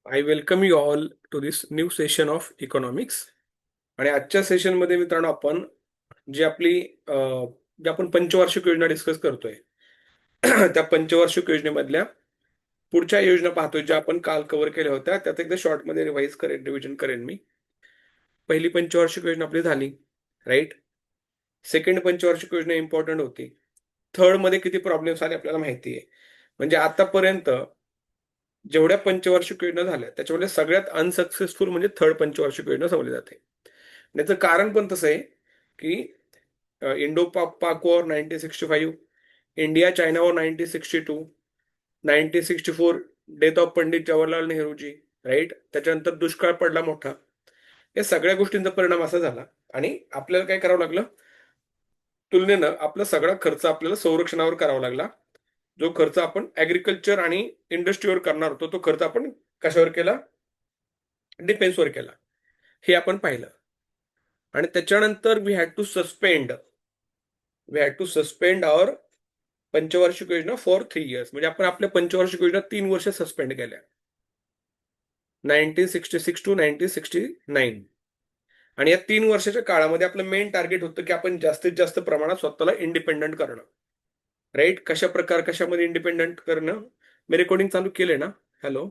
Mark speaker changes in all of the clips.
Speaker 1: I welcome you all to this new session of economics. आणि आजच्या सेशनमध्ये मित्रांनो आपण जी आपली जी आपण पंचवार्षिक योजना डिस्कस करतोय त्या पंचवार्षिक योजनेमधल्या पुढच्या योजना पाहतोय ज्या आपण काल कव्हर केल्या होत्या त्यात एकदा शॉर्टमध्ये रिव्हिजन करेन मी. पहिली पंचवार्षिक योजना आपली झाली, राईट. सेकंड पंचवार्षिक योजना इम्पॉर्टंट होती. थर्ड मध्ये किती प्रॉब्लेम्स आले आपल्याला माहिती आहे. म्हणजे आतापर्यंत जेवढ्या पंचवार्षिक योजना झाल्या त्याच्यामध्ये सगळ्यात अनसक्सेसफुल म्हणजे थर्ड पंचवार्षिक योजना समजली जाते. याचं कारण पण तसं आहे की Indo Pak war 1965, India China war 1962, 1964 death of Pandit Jawaharlal नेहरूजी, राईट. त्याच्यानंतर दुष्काळ पडला मोठा. या सगळ्या गोष्टींचा परिणाम असा झाला आणि आपल्याला काय करावं लागलं, तुलनेनं आपला सगळा खर्च आपल्याला संरक्षणावर करावा लागला. जो खर्च आपण ऍग्रिकल्चर आणि इंडस्ट्रीवर करणार होतो तो खर्च आपण कशावर केला, डिफेन्सवर केला. हे आपण पाहिलं. आणि त्याच्यानंतर वी हॅड टू सस्पेंड आवर पंचवार्षिक योजना फॉर 3 इयर्स. म्हणजे आपण आपल्या पंचवार्षिक योजना 3 वर्ष सस्पेंड केल्या, 1966 टू 1969. आणि या 3 वर्षाच्या काळामध्ये आपलं मेन टार्गेट होतं की आपण जास्तीत जास्त प्रमाणात स्वतःला इंडिपेंडंट करणं, राईट. कशामध्ये इंडिपेंडंट करणं. मी रेकॉर्डिंग चालू केले ना? हॅलो.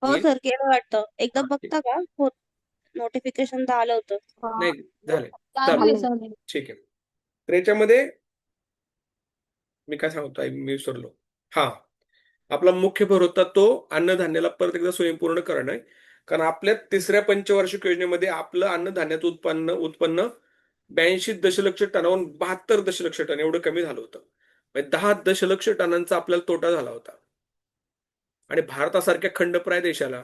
Speaker 2: हो
Speaker 1: येईल.
Speaker 2: सर, केलं वाटतं. एकदा
Speaker 1: हा,
Speaker 2: बघता का? हो, नोटिफिकेशन तर आलं होतं.
Speaker 1: नाही झाले.
Speaker 2: झाले
Speaker 1: चालेल,
Speaker 2: सर.
Speaker 1: ठीक आहे. तर याच्यामध्ये मी काय सांगतो, मी विसरलो. हा, आपला मुख्य भर होता तो अन्नधान्याला परत एकदा स्वयंपूर्ण करणं आहे. कारण आपल्या तिसऱ्या पंचवार्षिक योजनेमध्ये आपलं अन्नधान्याचं उत्पन्न 82 दशलक्ष टनावरून 72 दशलक्ष टन एवढं कमी झालं होतं. म्हणजे 10 दशलक्ष टनांचा आपल्याला तोटा झाला होता. आणि भारतासारख्या खंडप्राय देशाला,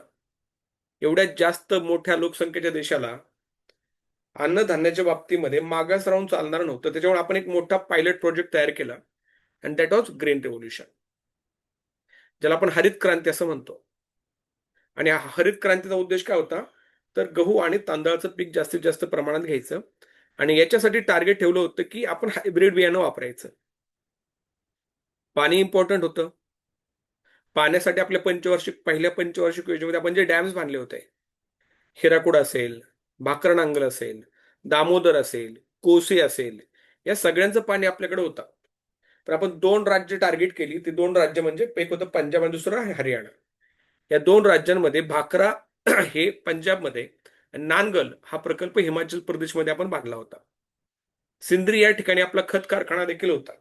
Speaker 1: एवढ्या जास्त मोठ्या लोकसंख्येच्या देशाला अन्नधान्याच्या बाबतीमध्ये मागास राहून चालणार नव्हतं. त्याच्यामुळे आपण एक मोठा पायलट प्रोजेक्ट तयार केला and that was green revolution, ज्याला आपण हरित क्रांती असं म्हणतो. आणि हरित क्रांतीचा उद्देश काय होता, तर गहू आणि तांदळाचं पीक जास्तीत जास्त प्रमाणात घ्यायचं आणि याच्यासाठी टार्गेट ठेवलं होतं की आपण हायब्रिड बियाणं वापरायचं. पाणी इम्पॉर्टंट होतं. पाण्यासाठी आपल्या पहिल्या पंचवार्षिक योजनेमध्ये आपण जे डॅम्स बांधले होते, हिराकुड असेल, भाकरनांगल असेल, दामोदर असेल, कोसी असेल, या सगळ्यांचं पाणी आपल्याकडे होतं. तर आपण 2 राज्य टार्गेट केली. ती 2 राज्य म्हणजे एक होतं पंजाब आणि दुसरं आहे हरियाणा. या 2 राज्यांमध्ये भाकरा हे पंजाबमध्ये, नानगल हा प्रकल्प हिमाचल प्रदेशमध्ये आपण बांधला होता. सिंद्री या ठिकाणी आपला खत कारखाना देखील होता,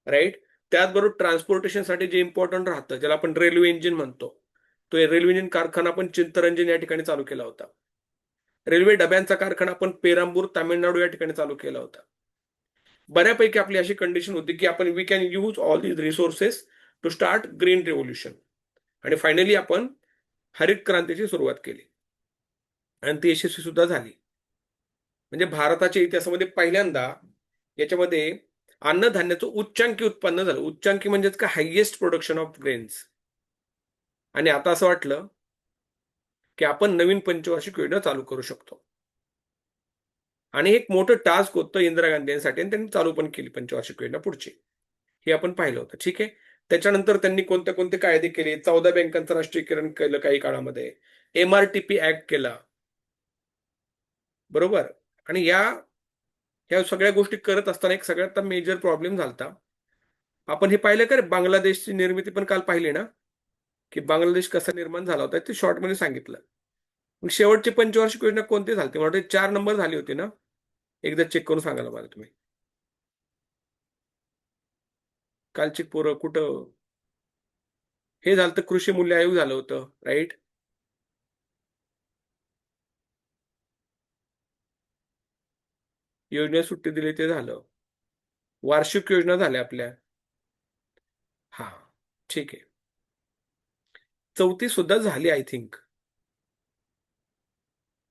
Speaker 1: राईट. त्याचबरोबर ट्रान्सपोर्टेशनसाठी जे इम्पॉर्टंट राहतं, ज्याला आपण रेल्वे इंजिन म्हणतो, तो रेल्वे इंजिन कारखाना आपण चिंतरंजन या ठिकाणी चालू केला होता. रेल्वे डब्यांचा कारखाना आपण पेरांबूर तामिळनाडू या ठिकाणी चालू केला होता. बऱ्यापैकी आपली अशी कंडिशन होती की आपण we can use all these resources to start green revolution. आणि फायनली आपण हरित क्रांतीची सुरुवात केली आणि ती यशस्वी सुद्धा झाली. म्हणजे भारताच्या इतिहासामध्ये पहिल्यांदा याच्यामध्ये अन्नधान्याचं उच्चांकी उत्पन्न झालं. उच्चांकी म्हणजेच का, हायएस्ट प्रोडक्शन ऑफ ग्रेन्स. आणि आता असं वाटलं की आपण नवीन पंचवार्षिक योजना चालू करू शकतो. आणि एक मोठं टास्क होतं इंदिरा गांधी यांसाठी आणि त्यांनी चालू पण केली पंचवार्षिक योजना पुढची. हे आपण पाहिलं होतं, ठीक आहे. त्याच्यानंतर त्यांनी कोणते कोणते कायदे केले. 14 बँकांचं राष्ट्रीयकरण केलं काही काळामध्ये. MRTP ऍक्ट केला, बरोबर. आणि ह्या सगळ्या गोष्टी करत असताना एक सगळ्यात मेजर प्रॉब्लेम झाला. आपण हे पाहिलं का रे, बांगलादेशची निर्मिती पण काल पाहिली ना, की बांगलादेश कसा निर्माण झाला होता ते शॉर्टमध्ये सांगितलं. मग शेवटची पंचवार्षिक योजना कोणती झाली? मला वाटतं 4 नंबर झाली होती ना. एकदा चेक करून सांगायला मला तुम्ही. कालची पोरं कुठं हे झालं, तर कृषी मूल्य आयोग झालं होतं, राईट. योजने सुट्टी दिली ते झालं. वार्षिक योजना झाल्या आपल्या. हा, ठीक आहे. चौथी सुद्धा झाली आय थिंक.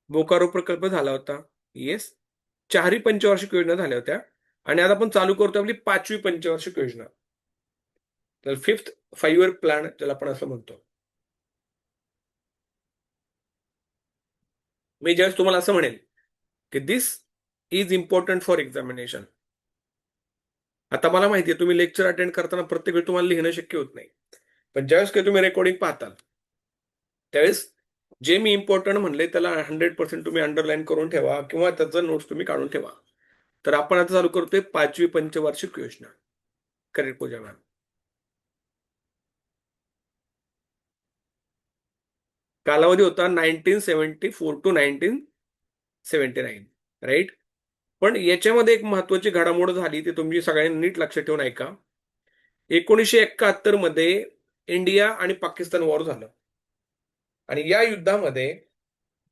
Speaker 1: बोकारो प्रकल्प झाला होता, येस. 4ही पंचवार्षिक योजना झाल्या होत्या. आणि आता आपण चालू करतो आपली 5वी पंचवार्षिक योजना, तर 5th 5 इयर प्लॅन ज्याला आपण असं म्हणतो. मी ज्यावेळेस तुम्हाला असं म्हणेल की दिस इज इम्पॉर्टंट फॉर एक्झामिनेशन. आता मला माहिती आहे तुम्ही लेक्चर अटेंड करताना प्रत्येक वेळी तुम्हाला लिहिणं शक्य होत नाही. पण ज्यावेळेस काही तुम्ही रेकॉर्डिंग पाहताल त्यावेळेस जे मी इम्पॉर्टंट म्हणले त्याला 100% तुम्ही अंडरलाईन करून ठेवा किंवा त्याचा नोट्स तुम्ही काढून ठेवा. तर आपण आता चालू करतोय 5वी पंचवार्षिक योजना. करेक्ट पूजा मॅम? कालावधी होता 1974 to 1979, राईट. पण याच्यामध्ये एक महत्वाची घडामोड झाली ती तुम्ही सगळ्यांनी नीट लक्षात ठेवून ऐका. 1971 मध्ये इंडिया आणि पाकिस्तान वॉर झालं आणि या युद्धामध्ये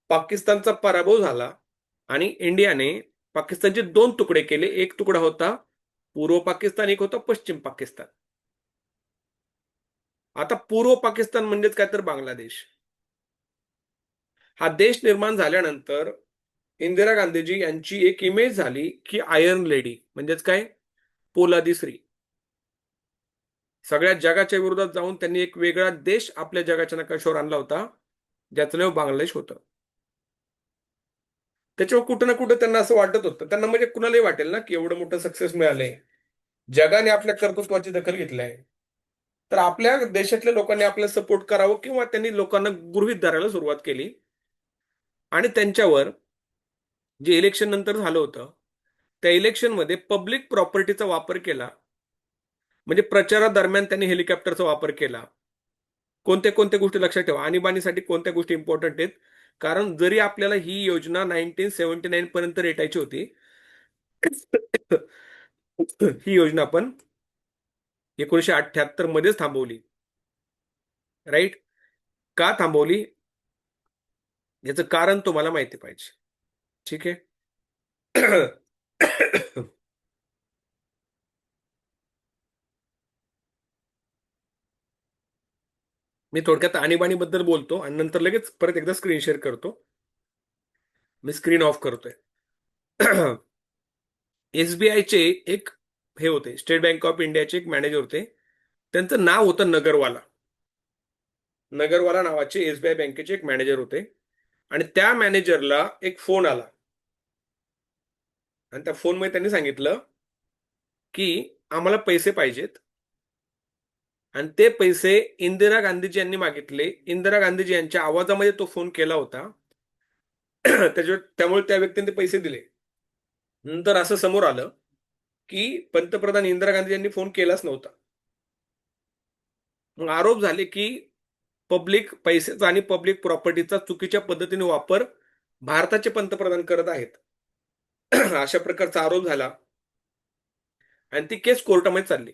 Speaker 1: पाकिस्तानचा पराभव झाला आणि इंडियाने पाकिस्तानचे दोन तुकडे केले. एक तुकडा होता पूर्व पाकिस्तान, एक होता पश्चिम पाकिस्तान. आता पूर्व पाकिस्तान म्हणजेच काय तर बांगलादेश. हा देश निर्माण झाल्यानंतर इंदिरा गांधीजी यांची एक इमेज झाली की आयर्न लेडी म्हणजेच काय, पोलादी स्त्री. सगळ्या जगाच्या विरोधात जाऊन त्यांनी एक वेगळा देश आपल्या जगाच्या नकाशावर आणला होता ज्याचं नाव बांगलादेश होतं. त्याच्यावर कुठं ना कुठं त्यांना असं वाटत होतं, त्यांना म्हणजे कुणालाही वाटेल ना की एवढं मोठं सक्सेस मिळालंय, जगाने आपल्या कर्तृत्वाची दखल घेतली आहे, तर आपल्या देशातल्या लोकांनी आपल्याला सपोर्ट करावं किंवा त्यांनी लोकांना गृहीत धरायला सुरुवात केली. आणि त्यांच्यावर जे इलेक्शन नंतर झालं होतं त्या इलेक्शनमध्ये पब्लिक प्रॉपर्टीचा वापर केला. म्हणजे प्रचारादरम्यान त्यांनी हेलिकॉप्टरचा वापर केला. कोणत्या कोणत्या गोष्टी लक्षात ठेवा, आणीबाणीसाठी कोणत्या गोष्टी इम्पॉर्टंट आहेत. कारण जरी आपल्याला ही योजना 1979 पर्यंत रेटायची होती ही योजना आपण 1978 मध्येच थांबवली. राईट. का थांबवली याचं कारण तुम्हाला माहिती पाहिजे. ठीक आहे. मी थोडक्यात आणीबाणीबद्दल बोलतो आणि नंतर लगेच परत एकदा स्क्रीन शेअर करतो. मी स्क्रीन ऑफ करतोय. एसबीआयचे एक हे होते, स्टेट बँक ऑफ इंडियाचे एक मॅनेजर होते. त्यांचं नाव होतं नगरवाला. नगरवाला नावाचे एसबीआय बँकेचे एक मॅनेजर होते आणि त्या मॅनेजरला एक फोन आला आणि त्या फोनमध्ये त्यांनी सांगितलं की आम्हाला पैसे पाहिजेत आणि ते पैसे इंदिरा गांधीजी यांनी मागितले. इंदिरा गांधीजी यांच्या आवाजामध्ये तो फोन केला होता. त्यामुळे त्या व्यक्तीने ते पैसे दिले. नंतर असं समोर आलं की पंतप्रधान इंदिरा गांधी यांनी फोन केलाच नव्हता. मग आरोप झाले की पब्लिक पैशाचा आणि पब्लिक प्रॉपर्टीचा चुकीच्या पद्धतीने वापर भारताचे पंतप्रधान करत आहेत. अशा प्रकारचा आरोप झाला आणि ती केस कोर्टामध्ये चालली.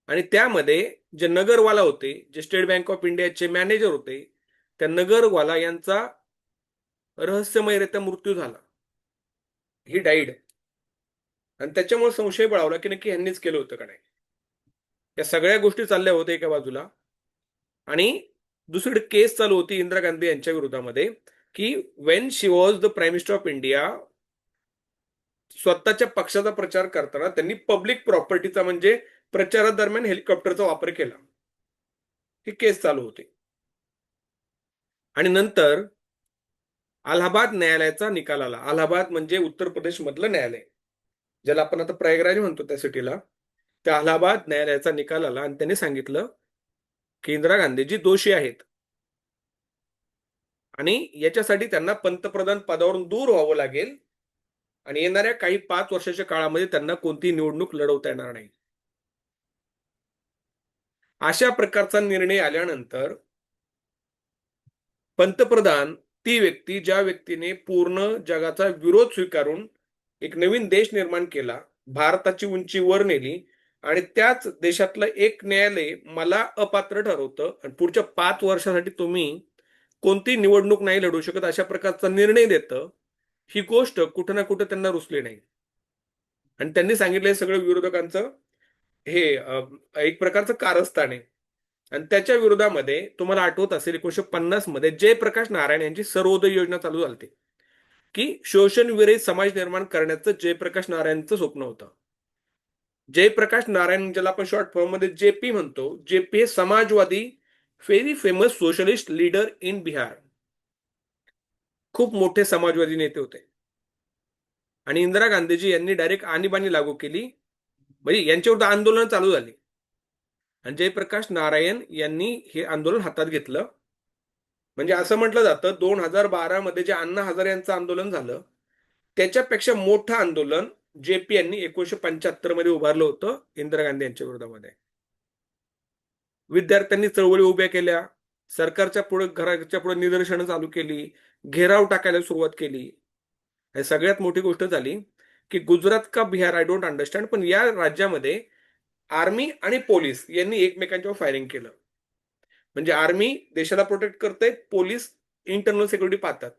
Speaker 1: आणि त्यामध्ये जे नगरवाला होते, जे स्टेट बँक ऑफ इंडियाचे मॅनेजर होते, त्या नगरवाला यांचा रहस्यमयरित्या मृत्यू झाला. ही डाईड. आणि त्याच्यामुळे संशय बळावला की नक्की ह्यांनीच केलं होतं का नाही. या सगळ्या गोष्टी चालल्या होत्या एका बाजूला आणि दुसरीकडे केस चालू होती इंदिरा गांधी यांच्या विरोधामध्ये की Wien she was the prime minister of India, स्वतःच्या पक्षाचा प्रचार करताना त्यांनी पब्लिक प्रॉपर्टीचा म्हणजे प्रचारादरम्यान हेलिकॉप्टरचा वापर केला. ही केस चालू होती. आणि नंतर अलाहाबाद न्यायालयाचा निकाल आला. अलाहाबाद म्हणजे उत्तर प्रदेश मधलं न्यायालय, ज्याला आपण आता प्रयागराज म्हणतो त्या सिटीला. त्या अलाहाबाद न्यायालयाचा निकाल आला आणि त्यांनी सांगितलं की इंदिरा गांधीजी दोषी आहेत आणि याच्यासाठी त्यांना पंतप्रधान पदावरून दूर व्हावं लागेल आणि येणाऱ्या काही 5 वर्षाच्या काळामध्ये त्यांना कोणतीही निवडणूक लढवता येणार नाही. अशा प्रकारचा निर्णय आल्यानंतर पंतप्रधान, ती व्यक्ती ज्या व्यक्तीने पूर्ण जगाचा विरोध स्वीकारून एक नवीन देश निर्माण केला, भारताची उंची वर नेली आणि त्याच देशातलं एक न्यायालय मला अपात्र ठरवतं आणि पुढच्या 5 वर्षासाठी तुम्ही कोणती निवडणूक नाही लढू शकत अशा प्रकारचा निर्णय देतं. ही गोष्ट कुठं ना कुठं त्यांना रुचली नाही आणि त्यांनी सांगितलं सगळं विरोधकांचं हे एक प्रकारचं कारस्थान आहे. आणि त्याच्या विरोधामध्ये तुम्हाला आठवत असेल 1950 मध्ये जयप्रकाश नारायण यांची सर्वोदय योजना चालू झाली की शोषणविरहित समाज निर्माण करण्याचं जयप्रकाश नारायणचं स्वप्न होतं. जयप्रकाश नारायण ज्याला आपण शॉर्ट फॉर्म मध्ये जेपी म्हणतो, जेपी हे समाजवादी very famous socialist leader in Bihar. खूप मोठे समाजवादी नेते होते आणि इंदिरा गांधीजी यांनी डायरेक्ट आणीबाणी लागू केली. म्हणजे यांच्यावर आंदोलन चालू झाली आणि जयप्रकाश नारायण यांनी हे आंदोलन हातात घेतलं. म्हणजे असं म्हटलं जातं 2012 मध्ये जे अण्णा हजारे यांचं आंदोलन झालं त्याच्यापेक्षा मोठं आंदोलन जेपी यांनी 1975 मध्ये उभारलं होतं इंदिरा गांधी यांच्या विरोधामध्ये. विद्यार्थ्यांनी चळवळी उभ्या केल्या, सरकारच्या पुढे घराच्या पुढे निदर्शनं चालू केली, घेराव टाकायला सुरुवात केली. आणि सगळ्यात मोठी गोष्ट झाली की गुजरात का बिहार आय डोंट अंडरस्टँड, पण या राज्यामध्ये आर्मी आणि पोलीस यांनी एकमेकांच्यावर फायरिंग केलं. म्हणजे आर्मी देशाला प्रोटेक्ट करते, पोलीस इंटरनल सिक्युरिटी पाहतात.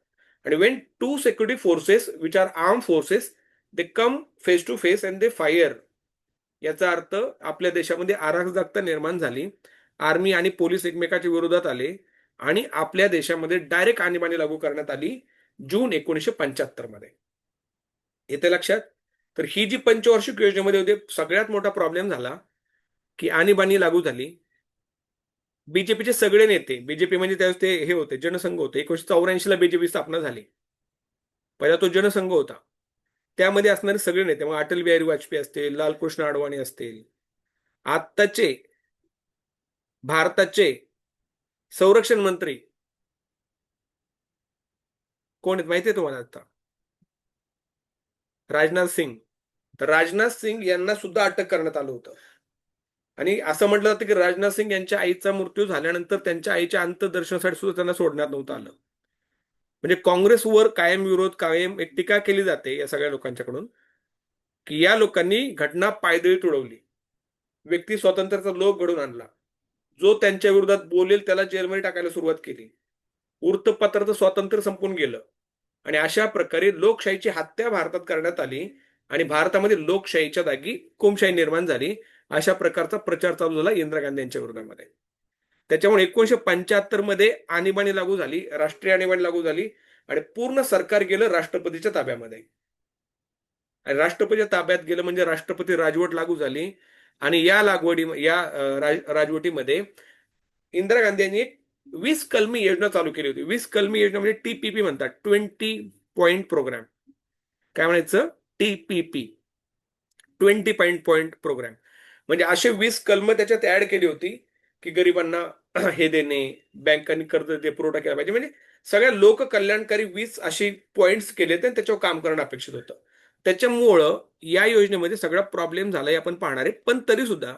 Speaker 1: आणि when two security forces which are arm forces they come face to face and they fire, याचा अर्थ आपल्या देशामध्ये अराजकता निर्माण झाली. आर्मी आणि पोलीस एकमेकाच्या विरोधात आले आणि आपल्या देशामध्ये डायरेक्ट आणीबाणी लागू करण्यात आली जून 1975 मध्ये. येते लक्षात? तर ही जी पंचवार्षिक योजनेमध्ये होते सगळ्यात मोठा प्रॉब्लेम झाला की आणीबाणी लागू झाली. बीजेपीचे सगळे नेते, बीजेपी म्हणजे त्यावेळेस ते हे होते जनसंघ होते, 1984 ला बीजेपी स्थापना झाली. पहिला तो जनसंघ होता, त्यामध्ये असणारे सगळे नेते, मग अटल बिहारी वाजपेयी असतील, लालकृष्ण अडवाणी असतील, आत्ताचे भारताचे संरक्षण मंत्री कोण आहेत माहितीये तुम्हाला? आता राजनाथ सिंग. तर राजनाथ सिंग यांना सुद्धा अटक करण्यात आलं होतं. आणि असं म्हटलं जातं की राजनाथ सिंग यांच्या आईचा मृत्यू झाल्यानंतर त्यांच्या आईच्या अंत्यदर्शनासाठी सुद्धा त्यांना सोडण्यात नव्हतं आलं. म्हणजे काँग्रेसवर कायम विरोध, कायम एक टीका केली जाते या सगळ्या लोकांच्याकडून की या लोकांनी घटना पायदळी तुडवली, व्यक्ती स्वातंत्र्याचा लोक घडून आणला, जो त्यांच्या विरोधात बोलेल त्याला जेलमध्ये टाकायला सुरुवात केली, वृत्तपत्राचं स्वातंत्र्य संपून गेलं. आणि अशा प्रकारे लोकशाहीची हत्या भारतात करण्यात आली आणि भारतामध्ये लोकशाहीच्या जागी हुकुमशाही निर्माण झाली. अशा प्रकारचा प्रचार चालू झाला इंदिरा गांधी यांच्या विरोधामध्ये. त्याच्यामुळे 1975 मध्ये आणीबाणी लागू झाली, राष्ट्रीय आणीबाणी लागू झाली आणि पूर्ण सरकार गेलं राष्ट्रपतीच्या ताब्यामध्ये. आणि राष्ट्रपतीच्या ताब्यात गेलं म्हणजे राष्ट्रपती राजवट लागू झाली. आणि या राजवटीमध्ये इंदिरा गांधी यांनी एक 20 कलमी योजना चालू केली होती. 20 कलमी योजना म्हणजे टीपीपी म्हणतात, 20 पॉइंट प्रोग्राम. काय म्हणायचं? TPP, 20 point program. म्हणजे असे 20 कलम त्याच्यात ऍड केली होती की गरिबांना हे देणे, बँकांनी कर्ज दे पुरवठा केला पाहिजे, म्हणजे सगळ्या लोक कल्याणकारी 20 अशी पॉइंट्स केले तर त्याच्यावर काम करणं अपेक्षित होतं. त्याच्यामुळं या योजनेमध्ये सगळा प्रॉब्लेम झाला हे आपण पाहणार आहे. पण तरी सुद्धा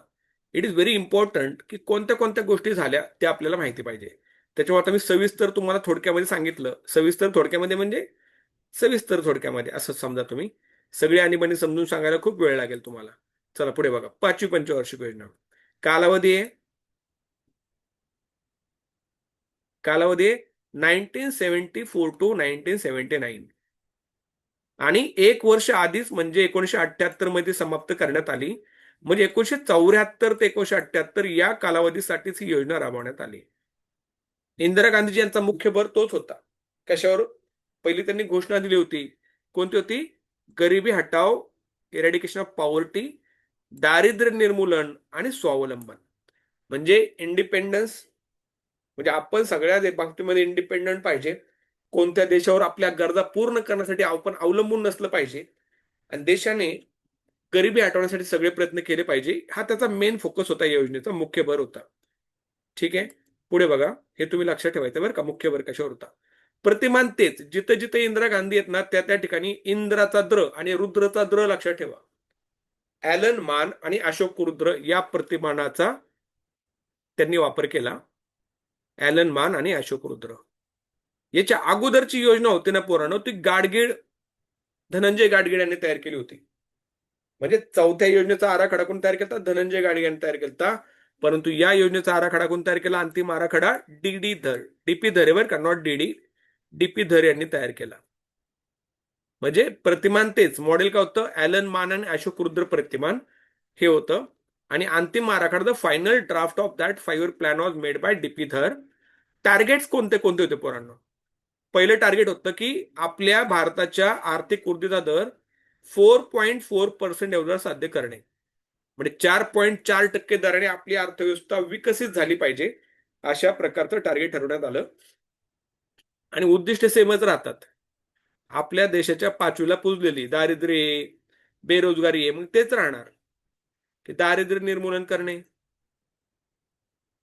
Speaker 1: इट इज व्हेरी इम्पॉर्टंट की कोणत्या कोणत्या गोष्टी झाल्या ते आपल्याला माहिती पाहिजे. त्याच्यामुळे आता मी सविस्तर तुम्हाला थोडक्यामध्ये सांगितलं. सविस्तर थोडक्यामध्ये म्हणजे सविस्तर थोडक्यामध्ये असं समजा तुम्ही. सगळी आणीबाणी समजून सांगायला खूप वेळ लागेल तुम्हाला. चला पुढे बघा. 5वी पंचवार्षिक योजना. कालावधी आहे, कालावधी आहे 1974 टू 1979. आणि एक वर्ष आधीच म्हणजे 1978 मध्ये समाप्त करण्यात आली. म्हणजे 1974 ते 1978 या कालावधीसाठीच ही योजना राबवण्यात आली. इंदिरा गांधीजी यांचा मुख्य भर तोच होता. कशावर? पहिली त्यांनी घोषणा दिली होती. कोणती होती? गरिबी हटाव, इरॅडिकेशन ऑफ पॉवर्टी, दारिद्र्य निर्मूलन आणि स्वावलंबन. म्हणजे इंडिपेंडन्स, म्हणजे आपण सगळ्या बाबतीमध्ये इंडिपेंडंट पाहिजे. कोणत्या देशावर आपल्या गरजा पूर्ण करण्यासाठी आपण अवलंबून नसलं पाहिजे आणि देशाने गरिबी हटवण्यासाठी सगळे प्रयत्न केले पाहिजे. हा त्याचा मेन फोकस होता, या योजनेचा मुख्य भर होता. ठीक आहे, पुढे बघा. हे तुम्ही लक्षात ठेवायचं बरं का, मुख्य भर कशावर होता. प्रतिमान तेच, जिथं जिथं इंदिरा गांधी आहेत ना त्या त्या ठिकाणी इंद्राचा द्र आणि रुद्रचा द्र लक्षात ठेवा. ॲलन मान आणि अशोक रुद्र या प्रतिमानाचा त्यांनी वापर केला. ॲलन मान आणि अशोक रुद्र. याच्या अगोदरची योजना होती ना पोरांनो, ती गाडगीळ, धनंजय गाडगीळ यांनी तयार केली होती. म्हणजे चौथ्या योजनेचा आराखडा कोण तयार केला? धनंजय गाडगीळ यांनी तयार केला. परंतु या योजनेचा आराखडा कोण तयार केला? अंतिम आराखडा डीडी धर, डीपी धरे बर का, नॉट डीडी, डीपी धर यांनी तयार केला. म्हणजे प्रतिमान तेच, मॉडेल काय होतं? ॲलन मान आणि अशोक रुद्र प्रतिमान हे होतं. आणि अंतिम आराखडा, the final draft of that 5 year plan was made by DP धर. टार्गेट्स कोणते कोणते होते पोरांना? पहिलं टार्गेट होतं की आपल्या भारताच्या आर्थिक वृद्धीचा दर 4.4% एवढा साध्य करणे. म्हणजे 4.4% दराने आपली अर्थव्यवस्था विकसित झाली पाहिजे, अशा प्रकारचं टार्गेट ठरवण्यात आलं. आणि उद्दिष्ट सेमच राहतात. आपल्या देशाच्या 5वीला पुजलेली दारिद्र्य, बेरोजगारी आहे, मग तेच राहणार की दारिद्र्य निर्मूलन करणे,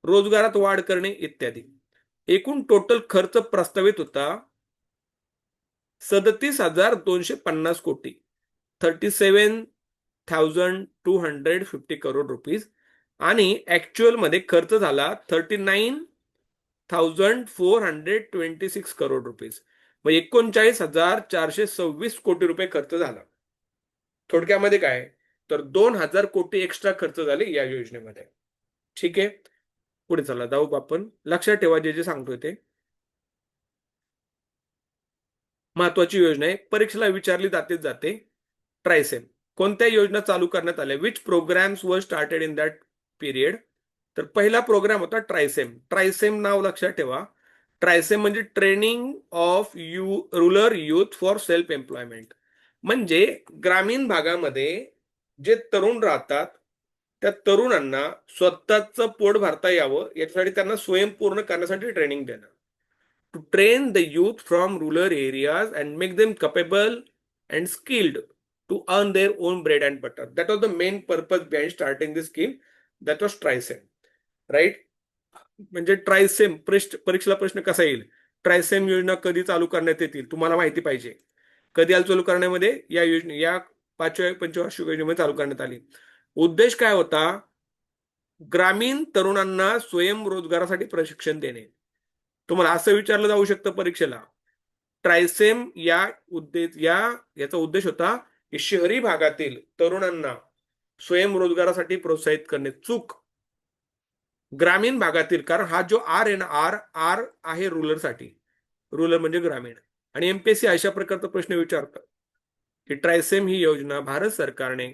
Speaker 1: रोजगारात वाढ करणे इत्यादी. एकूण टोटल खर्च प्रस्तावित होता 37,250 कोटी, 37,250 करोड रुपीज. आणि ऍक्च्युअल मध्ये खर्च झाला 39,426 करोड रुपीज. मग 39,426 कोटी रुपये खर्च झाला. थोडक्यामध्ये काय, तर 2,000 कोटी एक्स्ट्रा खर्च झाले या योजनेमध्ये. ठीक आहे, पुढे चला जाऊ आपण. लक्षात ठेवा जे जे सांगतोय ते महत्वाची योजना आहे, परीक्षेला विचारली जाते. ट्रायसेम. कोणत्या योजना चालू करण्यात आल्या, which programs were started in that period. तर पहिला प्रोग्राम होता ट्रायसेम. ट्रायसेम नाव लक्षात ठेवा. ट्रायसेम म्हणजे training of rural youth for self employment. म्हणजे ग्रामीण भागामध्ये जे तरुण राहतात त्या तरुणांना स्वतःचं पोट भरता यावं याच्यासाठी त्यांना स्वयंपूर्ण करण्यासाठी ट्रेनिंग देणं. To train the youth from rural areas and make them capable and skilled to earn their own bread and butter. That was the main purpose behind starting this scheme. That was TRISEM. Right? म्हणजे ट्रायसेम परीक्षेला प्रश्न कसा येईल, ट्रायसेम योजना कधी चालू करण्यात येतील तुम्हाला माहिती पाहिजे. कधी चालू करण्यामध्ये या योजने या 5व्या पंचवार्षिक योजनेमध्ये चालू करण्यात आली. उद्देश काय होता, ग्रामीण तरुणांना स्वयंरोजगारासाठी प्रशिक्षण देणे. तुम्हाला असं विचारलं जाऊ शकतं परीक्षेला, ट्रायसेम याचा उद्देश होता की शहरी भागातील तरुणांना स्वयंरोजगारासाठी प्रोत्साहित करणे. चूक. ग्रामीण भागातील, कारण हा जो आर आहे ना, आर आर आहे रुरलसाठी. रुरल म्हणजे ग्रामीण. आणि एमपीएससी अशा प्रकारचा प्रश्न विचारतं की ट्रायसेम ही योजना भारत सरकारने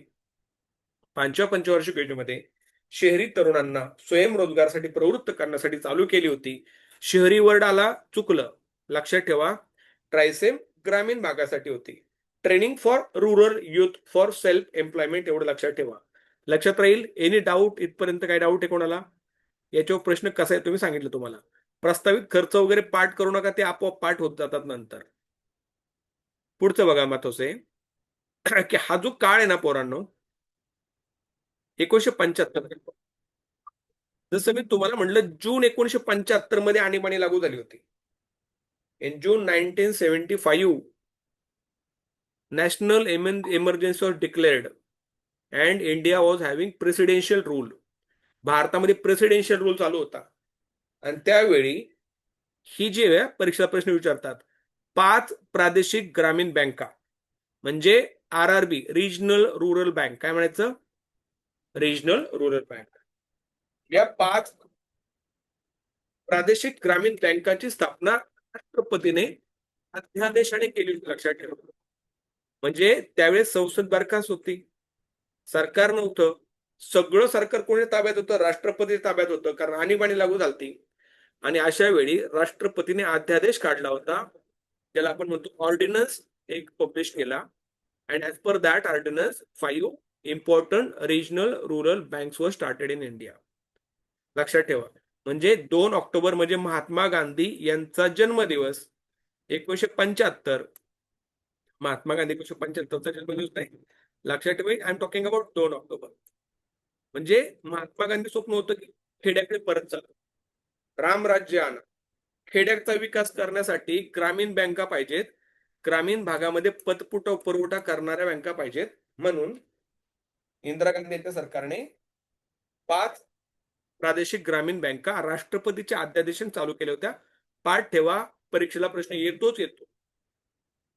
Speaker 1: 5व्या पंचवार्षिक योजनेमध्ये शहरी तरुणांना स्वयंरोजगारासाठी प्रवृत्त करण्यासाठी चालू केली होती. शहरी वर्ड आला, चुकलं. लक्षात ठेवा, ट्रायसेम ग्रामीण भागासाठी होती. Training for rural youth for self employment, एवढं लक्षात ठेवा. लक्षात राहील. एनी डाऊट इथपर्यंत? काय डाऊट आहे कोणाला याच्यावर? प्रश्न कसा आहे तुम्ही सांगितलं तुम्हाला. प्रस्तावित खर्च वगैरे पाठ करू नका, ते आपोआप पाठ होत जातात नंतर. पुढचं बघा महत्वाचं आहे की हा जो काळ आहे ना पोरांनो, 1975, जसं मी तुम्हाला म्हटलं जून 1975 मध्ये आणीबाणी लागू झाली होती. In June 1975 national emergency was declared and India was having presidential rule. भारतामध्ये प्रेसिडेन्शियल रूल चालू होता. आणि त्यावेळी ही जी परीक्षा प्रश्न विचारतात, 5 प्रादेशिक ग्रामीण बँका म्हणजे RRB, रिजनल रुरल बँक. काय म्हणायचं? Regional rural bank. या 5 प्रादेशिक ग्रामीण बँकांची स्थापना राष्ट्रपतीने अध्यादेशाने केली होती. लक्षात ठेवा. म्हणजे त्यावेळेस संसद बरखास्त होती, सरकार नव्हतं. सगळं सरकार कोणी ताब्यात होतं? राष्ट्रपती ताब्यात होतं, कारण आणीबाणी लागू झाली. आणि अशा वेळी राष्ट्रपतीने अध्यादेश काढला होता, ज्याला आपण म्हणतो ऑर्डिनन्स, एक पब्लिश केला. And as per that ordnance 5 important regional rural banks वर स्टार्टेड इन इंडिया. लक्षात ठेवा. म्हणजे 2 ऑक्टोबर म्हणजे महात्मा गांधी यांचा जन्मदिवस. 1975, महात्मा गांधी 1975चा जन्मदिवस नाही. लक्षात ठेवा, I am talking about 2 October. म्हणजे महात्मा गांधी स्वप्न होतं की खेड्याकडे परत चालू, रामराज्य आणा. खेड्याचा विकास करण्यासाठी ग्रामीण बँका पाहिजेत, ग्रामीण भागामध्ये पुरवठा करणाऱ्या बँका पाहिजेत. म्हणून इंदिरा गांधी यांच्या सरकारने 5 प्रादेशिक ग्रामीण बँका राष्ट्रपतीच्या अध्यादेशाने चालू केल्या होत्या. पाठ ठेवा, परीक्षेला प्रश्न येतोच येतो.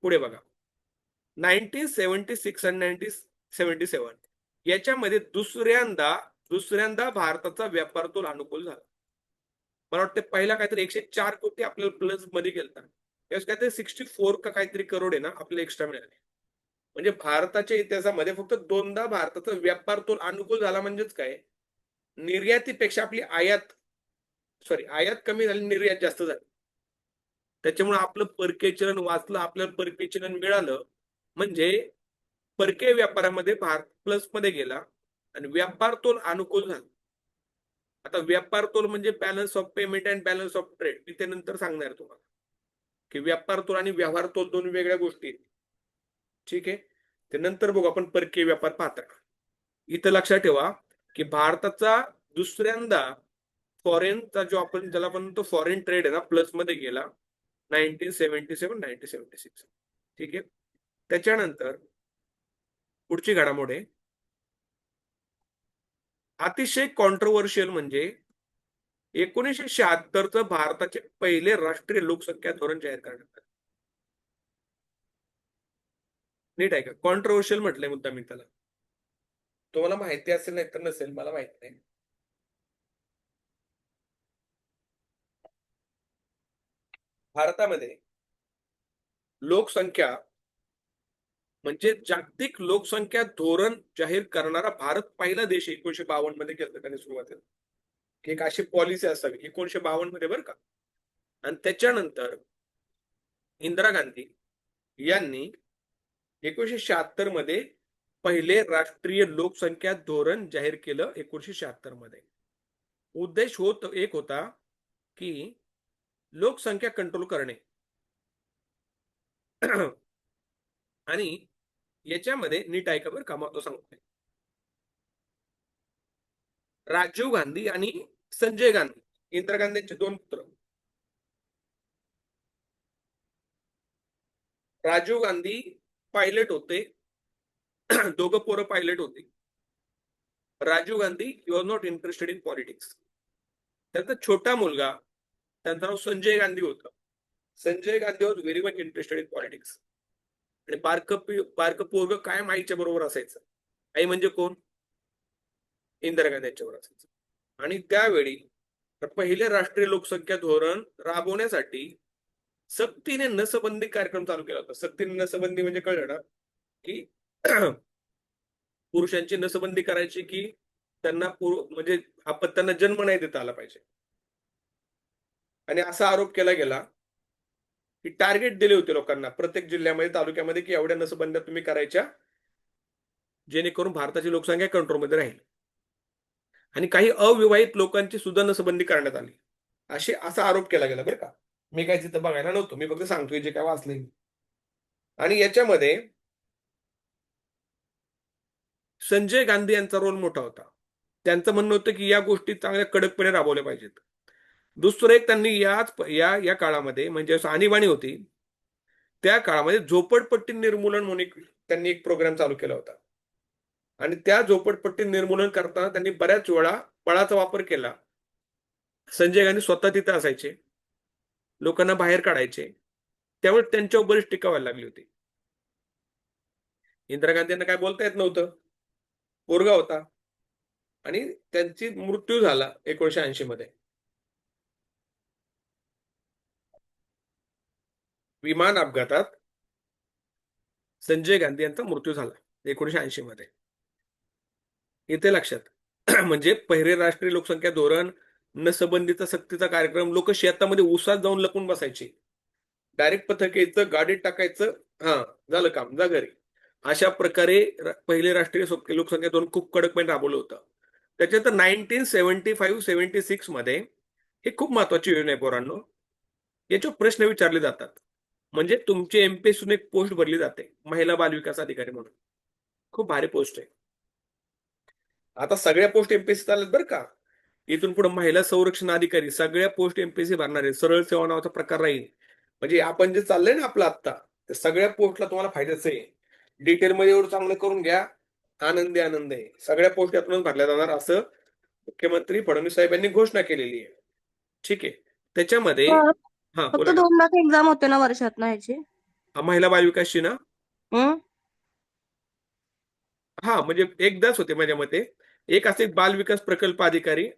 Speaker 1: पुढे बघा. 1976 आणि 1977 याच्यामध्ये दुसऱ्यांदा भारताचा व्यापार तोल अनुकूल झाला. मला वाटतं पहिला काहीतरी 104 कोटी आपल्याला प्लस मध्ये गेलता. त्यावेळेस काहीतरी 64 का काहीतरी करोड आहे ना आपल्याला एक्स्ट्रा मिळाले. म्हणजे भारताच्या इतिहासामध्ये फक्त 2दा भारताचा व्यापार तोल अनुकूल झाला. म्हणजेच काय, निर्यातीपेक्षा आपली आयात कमी झाली, निर्यात जास्त झाली. त्याच्यामुळे आपलं परकीय चलन वाचलं, आपल्याला परकीय चलन मिळालं. म्हणजे परकीय व्यापारामध्ये भारत प्लस मध्ये गेला आणि व्यापार तोल अनुकूल झाला. आता व्यापार तोल म्हणजे balance of payment and balance of trade. मी ते नंतर सांगणार तुम्हाला की व्यापार तोल आणि व्यवहार तोल दोन वेगळ्या गोष्टी आहेत. ठीक आहे, ते नंतर बघू आपण परकीय व्यापार पाहता. इथं लक्षात ठेवा की भारताचा दुसऱ्यांदा फॉरेनचा जो आपण ज्याला म्हणतो फॉरेन ट्रेड आहे ना, प्लस मध्ये गेला 1977-1976. ठीक आहे. त्याच्यानंतर पुढची घडामोड आहे, अतिशय कॉन्ट्रोवर्शियल म्हणजे 1976चं भारताचे पहिले राष्ट्रीय लोकसंख्या धोरण जाहीर करण्यात आले. नीट आहे का? कॉन्ट्रोवर्शियल म्हटलंय मुद्दा मी त्याला. तुम्हाला माहिती असेल नाही तर नसेल, मला माहित नाही. भारतामध्ये लोकसंख्या म्हणजे जागतिक लोकसंख्या धोरण जाहीर करणारा भारत पहिला देश 1952 मध्ये केलं त्याने सुरुवातीला, की एक अशी पॉलिसी असावी 1952 मध्ये, बरं का. आणि त्याच्यानंतर इंदिरा गांधी यांनी 1976 मध्ये पहिले राष्ट्रीय लोकसंख्या धोरण जाहीर केलं 1976 मध्ये. उद्देश एक होता की लोकसंख्या कंट्रोल करणे. आणि याच्यामध्ये नीट ऐका बरं का, महत्व सांगतोय. राजीव गांधी आणि संजय गांधी, इंदिरा गांधींचे दोन पुत्र. राजीव गांधी पायलट होते. दोघं पोरं पायलट होते. Rajiv Gandhi was not interested in politics. त्यांचा छोटा मुलगा, त्यांचं नाव संजय गांधी होतं. Sanjay Gandhi was very much interested in politics. आणि पार्क पोरग कायम आईच्या बरोबर असायचं. आई म्हणजे कोण? इंदिरा गांधी यांच्यावर असायचं. आणि त्यावेळी पहिले राष्ट्रीय लोकसंख्या धोरण राबवण्यासाठी सक्तीने नसबंदी कार्यक्रम चालू केला होता. सक्तीने नसबंदी म्हणजे कळलं ना, की पुरुषांची नसबंदी करायची, की त्यांना म्हणजे त्यांना जन्म नाही देता आला पाहिजे. आणि असा आरोप केला गेला की टार्गेट दिले होते लोकांना प्रत्येक जिल्ह्यामध्ये, तालुक्यामध्ये, की एवढ्या नसबंद्या तुम्ही करायच्या जेणेकरून भारताची लोकसंख्या कंट्रोलमध्ये राहील. आणि काही अविवाहित लोकांची सुद्धा नसबंदी करण्यात आली, असा आरोप केला गेला, बरं का. मी काय तिथं बघायला नव्हतो, मी फक्त सांगतोय जे काय वाचलंय. आणि याच्यामध्ये संजय गांधी यांचा रोल मोठा होता. त्यांचं म्हणणं होतं की या गोष्टी चांगल्या कडकपणे राबवल्या पाहिजेत. दुसरं एक, त्यांनी या काळामध्ये म्हणजे आणीबाणी होती त्या काळामध्ये झोपडपट्टी निर्मूलन म्हणून त्यांनी एक प्रोग्राम चालू केला होता. आणि त्या झोपडपट्टी निर्मूलन करताना त्यांनी बऱ्याच वेळा बळाचा वापर केला. संजय गांधी स्वतः तिथे असायचे, लोकांना बाहेर काढायचे, त्यामुळे त्यांच्यावर बरीच टीका व्हायला लागली होती. इंदिरा गांधी यांना काय बोलता येत नव्हतं, पोरगा होता. आणि त्यांची मृत्यू झाला 1980 मध्ये विमान अपघातात. संजय गांधी यांचा मृत्यू झाला 1980 मध्ये. इथे लक्षात म्हणजे पहिले राष्ट्रीय लोकसंख्या धोरण, नसबंदीचा सक्तीचा कार्यक्रम, लोक शेतामध्ये उसात जाऊन लपून बसायचे. डायरेक्ट पथक यायचं, गाडीत टाकायचं, हा झालं काम, जा घरी. अशा प्रकारे पहिले राष्ट्रीय लोकसंख्या धोरण खूप कडकपणे राबवलं होतं. त्याच्यानंतर 1975-76 मध्ये हे खूप महत्वाची योजना आहे पोरांनो. याच्यावर प्रश्न विचारले जातात. म्हणजे तुमची एमपीएससीतून एक पोस्ट भरली जाते, महिला बाल विकास अधिकारी म्हणून. खूप भारी पोस्ट आहे. आता सगळ्या पोस्ट एमपीएससी चालत बरं का. इथून पुढे महिला संरक्षण अधिकारी सगळ्या पोस्ट एमपीएससी भरणार आहे. सरळ सेवा नावाचा प्रकार राहील. म्हणजे आपण जे चाललंय ना आपलं आत्ता, त्या सगळ्या पोस्टला तुम्हाला फायद्याचं आहे. डिटेलमध्ये एवढं चांगलं करून घ्या, आनंदी आनंद आहे. सगळ्या पोस्ट यातूनच भरल्या जाणार असं मुख्यमंत्री फडणवीस साहेब यांनी घोषणा केलेली आहे. ठीक आहे. त्याच्यामध्ये
Speaker 2: तर
Speaker 1: हा
Speaker 2: फक्त
Speaker 1: बोला ना.
Speaker 2: 2 लाख एक्झाम होते ना वर्षात ना ह्याची?
Speaker 1: महिला बाल विकासची ना?
Speaker 2: हम्म.
Speaker 1: हा म्हणजे एकदाच होते माझ्या मते. एक असे बाल विकास प्रकल्प अधिकारी,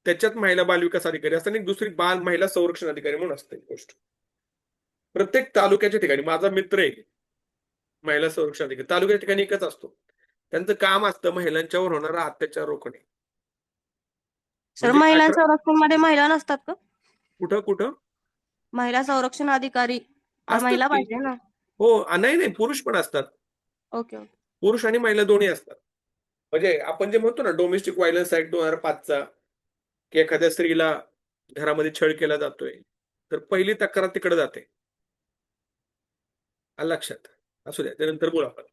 Speaker 1: त्याच्यात महिला बाल विकास अधिकारी असतात, आणि दुसरी महिला संरक्षण अधिकारी म्हणून असते पोस्ट. प्रत्येक तालुक्याच्या ठिकाणी माझा मित्र आहे महिला संरक्षण अधिकारी, तालुक्याच्या ठिकाणी एकच असतो. त्यांचं काम असतं महिलांच्यावर होणारा अत्याचार रोखणे.
Speaker 2: सर,
Speaker 1: म्हणजे
Speaker 2: महिला
Speaker 1: 18
Speaker 2: संरक्षण मध्ये महिला नसतात का?
Speaker 1: कुठं कुठं
Speaker 2: महिला संरक्षण अधिकारी
Speaker 1: असतात
Speaker 2: महिला
Speaker 1: की.
Speaker 2: पाहिजे ना?
Speaker 1: हो, नाही नाही, पुरुष पण असतात.
Speaker 2: Okay okay.
Speaker 1: पुरुष आणि महिला दोन्ही असतात. म्हणजे आपण जे म्हणतो ना डोमेस्टिक व्हायलन्स ऍक्ट 2005चा, की एखाद्या स्त्रीला घरामध्ये छळ केला जातोय, तर पहिली तक्रार तिकडे जाते. आलं लक्षात? असू द्या, त्यानंतर बोलू आपण.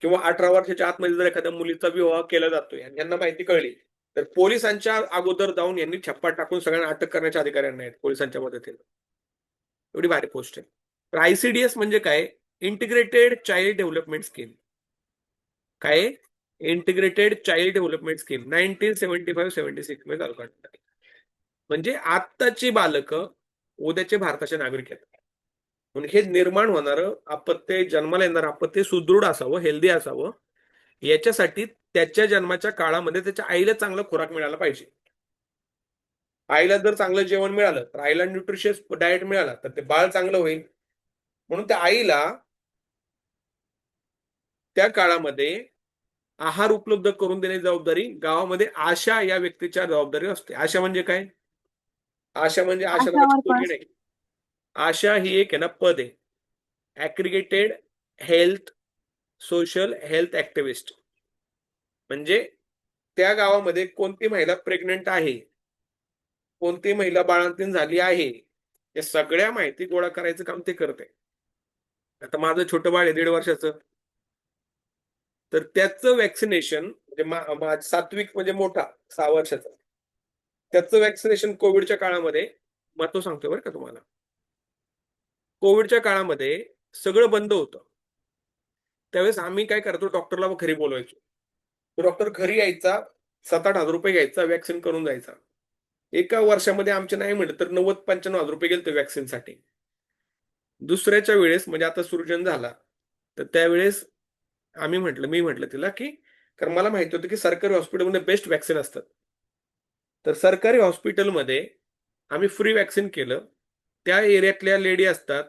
Speaker 1: किंवा 18 वर्षाच्या आतमध्ये जर एखाद्या मुलीचा विवाह केला जातोय आणि यांना माहिती कळली, तर पोलिसांच्या अगोदर जाऊन यांनी छप्पा टाकून सगळ्यांना अटक करण्याच्या अधिकाऱ्यांना आहेत पोलिसांच्या मदतीने. एवढी भारी पोस्ट आहे. तर आयसीडीएस म्हणजे काय? Integrated child development scheme. काय? इंटिग्रेटेड चाइल्ड डेव्हलपमेंट स्कीम 1975-76 मध्ये चालू करण्यात आली. म्हणजे आत्ताची बालकं उद्याचे भारताचे नागरिक आहेत. म्हणून हे निर्माण होणारं अपत्य, जन्माला येणारं अपत्य सुदृढ असावं, हेल्दी असावं, याच्यासाठी त्याच्या जन्माच्या काळामध्ये त्याच्या आईला चांगला खुराक मिळाला पाहिजे. आईला जर चांगलं जेवण मिळालं, तर आईला न्यूट्रिशियस डाएट मिळाला, तर ते बाळ चांगलं होईल. म्हणून त्या आईला त्या काळामध्ये आहार उपलब्ध करून देण्याची जबाबदारी गावामध्ये आशा या व्यक्तीच्या जबाबदारी असते. आशा म्हणजे काय? आशा म्हणजे आशा
Speaker 2: आशा
Speaker 1: नावाची पोरगी
Speaker 2: वर्कर्स.
Speaker 1: नाही. आशा ही एक आहे ना पद आहे. ॲग्रिगेटेड हेल्थ सोशल हेल्थ ऍक्टिव्हिस्ट. म्हणजे त्या गावामध्ये कोणती महिला प्रेग्नंट आहे, कोणती महिला बाळंतीण झाली आहे, या सगळ्या माहिती गोळा करायचं काम ते करते. आता माझं छोटं बाळ आहे 1.5 वर्षाचं, तर त्याचं वॅक्सिनेशन म्हणजे सात्विक म्हणजे मोठा 6 वर्षाचा, त्याचं वॅक्सिनेशन कोविडच्या काळामध्ये, महत्व सांगतो बरं का तुम्हाला. कोविडच्या काळामध्ये सगळं बंद होतं. त्यावेळेस आम्ही काय करतो, डॉक्टरला घरी बोलवायचो. तो डॉक्टर घरी यायचा, 7,000-8,000 घ्यायचा, वॅक्सिन करून जायचा. एका वर्षामध्ये आमचे नाही म्हटलं तर 90,000-95,000 गेले वॅक्सिनसाठी. दुसऱ्याच्या वेळेस म्हणजे आता सुरजन झाला, तर त्यावेळेस मी म्हटलं तिला, की कारण मला माहिती होतं की सरकारी हॉस्पिटलमध्ये बेस्ट वॅक्सिन असतात. तर सरकारी हॉस्पिटलमध्ये आम्ही फ्री वॅक्सिन केलं. त्या एरियातल्या लेडी असतात,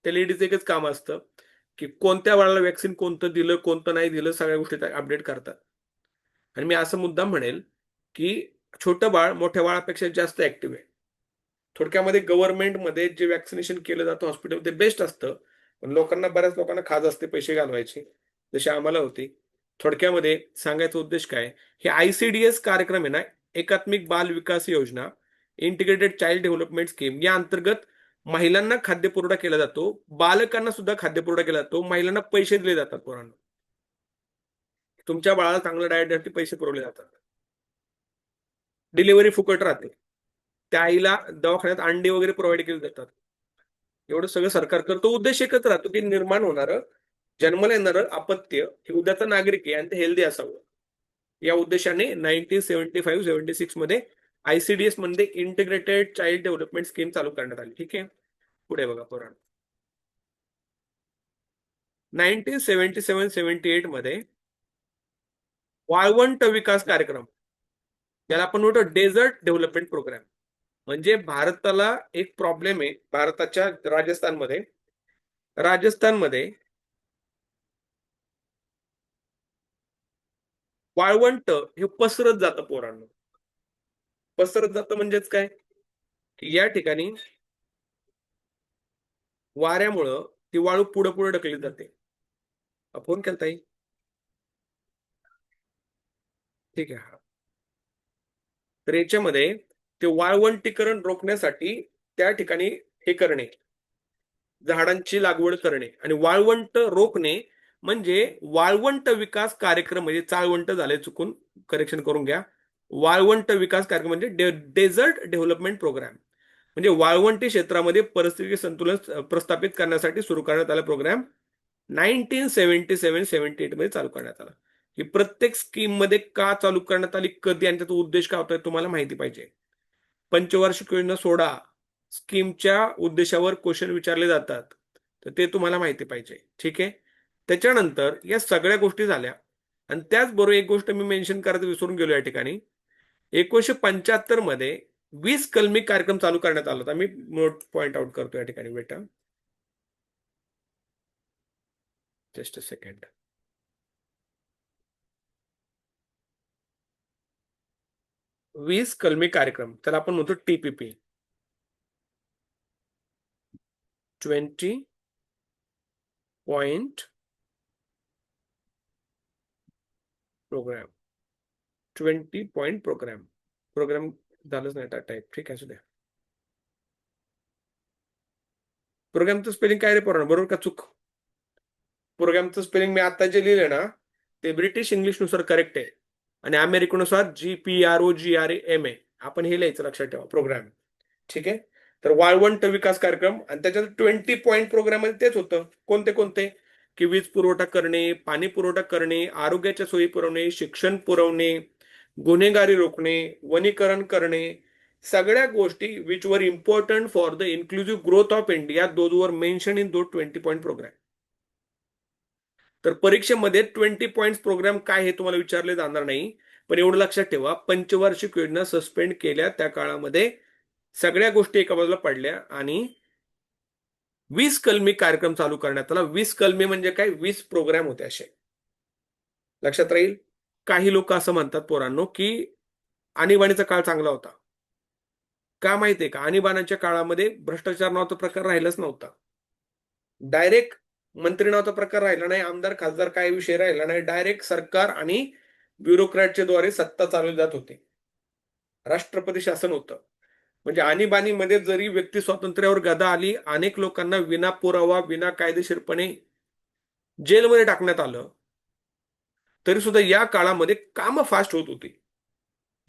Speaker 1: त्या लेडीचं एकच काम असतं, की कोणत्या बाळाला वॅक्सिन कोणतं दिलं, कोणतं नाही दिलं, सगळ्या गोष्टी अपडेट करतात. आणि मी असं मुद्दाम म्हणेल, की छोटं बाळ मोठ्या बाळापेक्षा जास्त ऍक्टिव्ह आहे. थोडक्यामध्ये गव्हर्नमेंटमध्ये जे वॅक्सिनेशन केलं जातं हॉस्पिटल ते बेस्ट असतं. पण लोकांना, बऱ्याच लोकांना खाज असते पैसे घालवायची, जशी आम्हाला होती. थोडक्यामध्ये सांगायचा उद्देश काय? हे आयसीडीएस कार्यक्रम आहे ना, एकात्मिक बाल विकास योजना, इंटिग्रेटेड चाइल्ड डेव्हलपमेंट स्कीम, या अंतर्गत महिलांना खाद्यपुरवठा केला जातो, बालकांना सुद्धा खाद्यपुरवठा केला जातो, महिलांना पैसे दिले जातात. पोरांना, तुमच्या बाळाला चांगलं डाएटसाठी पैसे पुरवले जातात. डिलिव्हरी फुकट राहते. त्या आईला दवाखान्यात अंडी वगैरे प्रोव्हाइड केली जातात. एवढं सगळं सरकार करतो. उद्देश एकच राहतो, की निर्माण होणारं, जन्माला येणारं अपत्य हे उद्याचा नागरिक आहे आणि ते हेल्दी असावं. या उद्देशाने 1975-76 मध्ये आयसीडीएस मध्ये इंटिग्रेटेड चाइल्ड डेव्हलपमेंट स्कीम चालू करण्यात आली. ठीक आहे, पुढे बघा पुराण. 1977-78 मध्ये वाळवंट विकास कार्यक्रम, त्याला आपण म्हणतो डेझर्ट डेव्हलपमेंट प्रोग्राम. म्हणजे भारताला एक प्रॉब्लेम आहे भारताच्या राजस्थानमध्ये. राजस्थानमध्ये वाळवंट हे पसरत जातं पोरांना. पसरत जातं म्हणजेच काय? की या ठिकाणी वाऱ्यामुळं ती वाळू पुढे पुढे ढकलली जाते. फोन केलताई, ठीक आहे हा. तर याच्यामध्ये ते वाळवंटीकरण रोखण्यासाठी त्या ठिकाणी हे करणे, झाडांची लागवड करणे आणि वाळवंट रोखणे, म्हणजे वाळवंट विकास कार्यक्रम, म्हणजे चाळवंट झाले चुकून, करेक्शन करून घ्या. वाळवंट विकास कार्यक्रम म्हणजे डेझर्ट डेव्हलपमेंट प्रोग्राम, म्हणजे वाळवंटी क्षेत्रामध्ये परिस्थिती संतुलन प्रस्थापित करण्यासाठी सुरू करण्यात आला प्रोग्राम 1977-78 मध्ये चालू करण्यात आला. ही प्रत्येक स्कीम मध्ये का चालू करण्यात आली, कधी, आणि त्याचा उद्देश काय होता तुम्हाला माहिती पाहिजे. पंचवार्षिक योजना सोडा, स्कीमच्या उद्देशावर क्वेश्चन विचारले जातात, तर ते तुम्हाला माहिती पाहिजे. ठीक आहे. त्याच्यानंतर या सगळ्या गोष्टी झाल्या, आणि त्याचबरोबर एक गोष्ट मी मेन्शन करायचं विसरून गेलो या ठिकाणी. 1975 मध्ये 20 कलमी कार्यक्रम चालू करण्यात आला होता. मी नोट पॉइंट आउट करतो या ठिकाणी बेटा, जस्ट अ सेकंड. 20 कलमी कार्यक्रम, त्याला आपण म्हणतो TPP, 20 point program, 20 point program. Program झालंच नाही टाईप, ठीक आहे, असू द्या. प्रोग्रामचं स्पेलिंग काय रे पोरांनो, बरोबर का चूक? प्रोग्रामचं स्पेलिंग मी आता जे लिहिलंय ना, ते ब्रिटिश इंग्लिश नुसार करेक्ट आहे. आणि अमेरिकेनुसार GPROGRAMA. आपण हे लिहायचं लक्षात ठेवा प्रोग्राम. ठीक आहे. तर वाळवंट विकास कार्यक्रम आणि त्याच्यात 20 पॉईंट प्रोग्राम मध्ये तेच होतं. कोणते कोणते? की वीज पुरवठा करणे, पाणी पुरवठा करणे, आरोग्याच्या सोयी पुरवणे, शिक्षण पुरवणे, गुन्हेगारी रोखणे, वनीकरण करणे, सगळ्या गोष्टी which were important for the inclusive growth of India, those were mention in दो 20 पॉईंट प्रोग्राम. तर परीक्षेमध्ये 20 पॉईंट प्रोग्राम काय हे तुम्हाला विचारले जाणार नाही. पण एवढं लक्षात ठेवा, पंचवार्षिक योजना सस्पेंड केल्या त्या काळामध्ये सगळ्या गोष्टी एका बाजूला पडल्या आणि 20 कलमी कार्यक्रम चालू करण्यात आला. 20 कलमी म्हणजे काय? 20 प्रोग्राम होते असे. लक्षात राहील. काही लोक असं म्हणतात पोरांनो की आणीबाणीचा काळ चांगला होता. का माहितीये का? आणीबाणीच्या काळामध्ये भ्रष्टाचार नावाचा प्रकार राहिलाच नव्हता. डायरेक्ट मंत्री नावाचा प्रकार राहिला नाही, आमदार खासदार काय विषय राहिला नाही. डायरेक्ट सरकार आणि ब्युरोक्रॅटच्या द्वारे सत्ता चालवली जात होती. राष्ट्रपती शासन होतं. म्हणजे आणीबाणीमध्ये जरी व्यक्ती स्वातंत्र्यावर गदा आली, अनेक लोकांना विना पुरावा विना कायदेशीरपणे जेलमध्ये टाकण्यात आलं, तरी सुद्धा या काळामध्ये कामं फास्ट होत होती.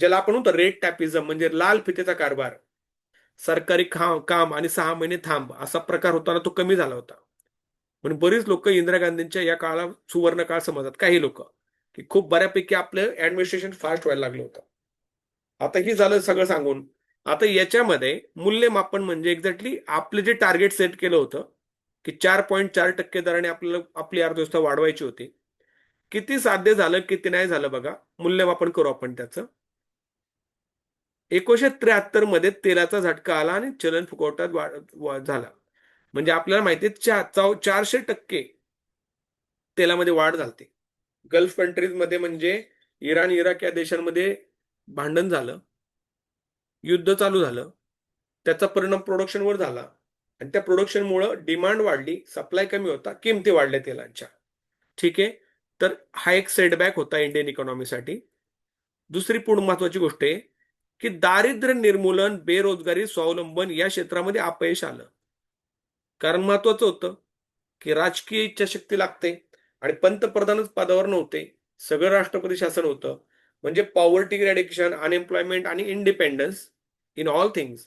Speaker 1: ज्याला आपण म्हणतो रेड टॅपिझम म्हणजे लाल फितेचा कारभार. सरकारी काम आणि 6 महिने थांब असा प्रकार होताना तो कमी झाला होता. म्हणून बरीच लोक इंदिरा गांधींच्या या काळा सुवर्ण काळ समजतात. काही लोक की खूप बऱ्यापैकी आपलं ऍडमिनिस्ट्रेशन फास्ट व्हायला लागलं होतं. आता ही झालं सगळं सांगून. आता याच्यामध्ये मूल्यमापन म्हणजे एक्झॅक्टली आपलं जे टार्गेट सेट केलं होतं की 4.4% दराने आपल्याला आपली अर्थव्यवस्था वाढवायची होती. किती साध्य झालं किती नाही झालं बघा. मूल्यमापन करू आपण त्याचं. 1973 मध्ये तेलाचा झटका आला आणि चलन फुगवट्यात झाला. म्हणजे आपल्याला माहिती आहे 400% तेलामध्ये वाढ झाली. गल्फ कंट्रीज मध्ये म्हणजे इराण इराक या देशांमध्ये भांडण झालं, युद्ध चालू झालं. त्याचा परिणाम प्रोडक्शनवर झाला आणि त्या प्रोडक्शनमुळे डिमांड वाढली, सप्लाय कमी होता, किमती वाढल्या तेलांच्या. ठीक आहे. तर हा एक सेटबॅक होता इंडियन इकॉनॉमीसाठी. दुसरी पूर्ण महत्वाची गोष्ट आहे की दारिद्र्य निर्मूलन, बेरोजगारी, स्वावलंबन या क्षेत्रामध्ये अपयश आलं. कारण महत्वाचं होतं की राजकीय इच्छाशक्ती लागते आणि पंतप्रधानच पदावर नव्हते, सगळं राष्ट्रपती शासन होतं. म्हणजे पॉवर्टी रेडिक्शन, अनएम्प्लॉयमेंट आणि independence in all things.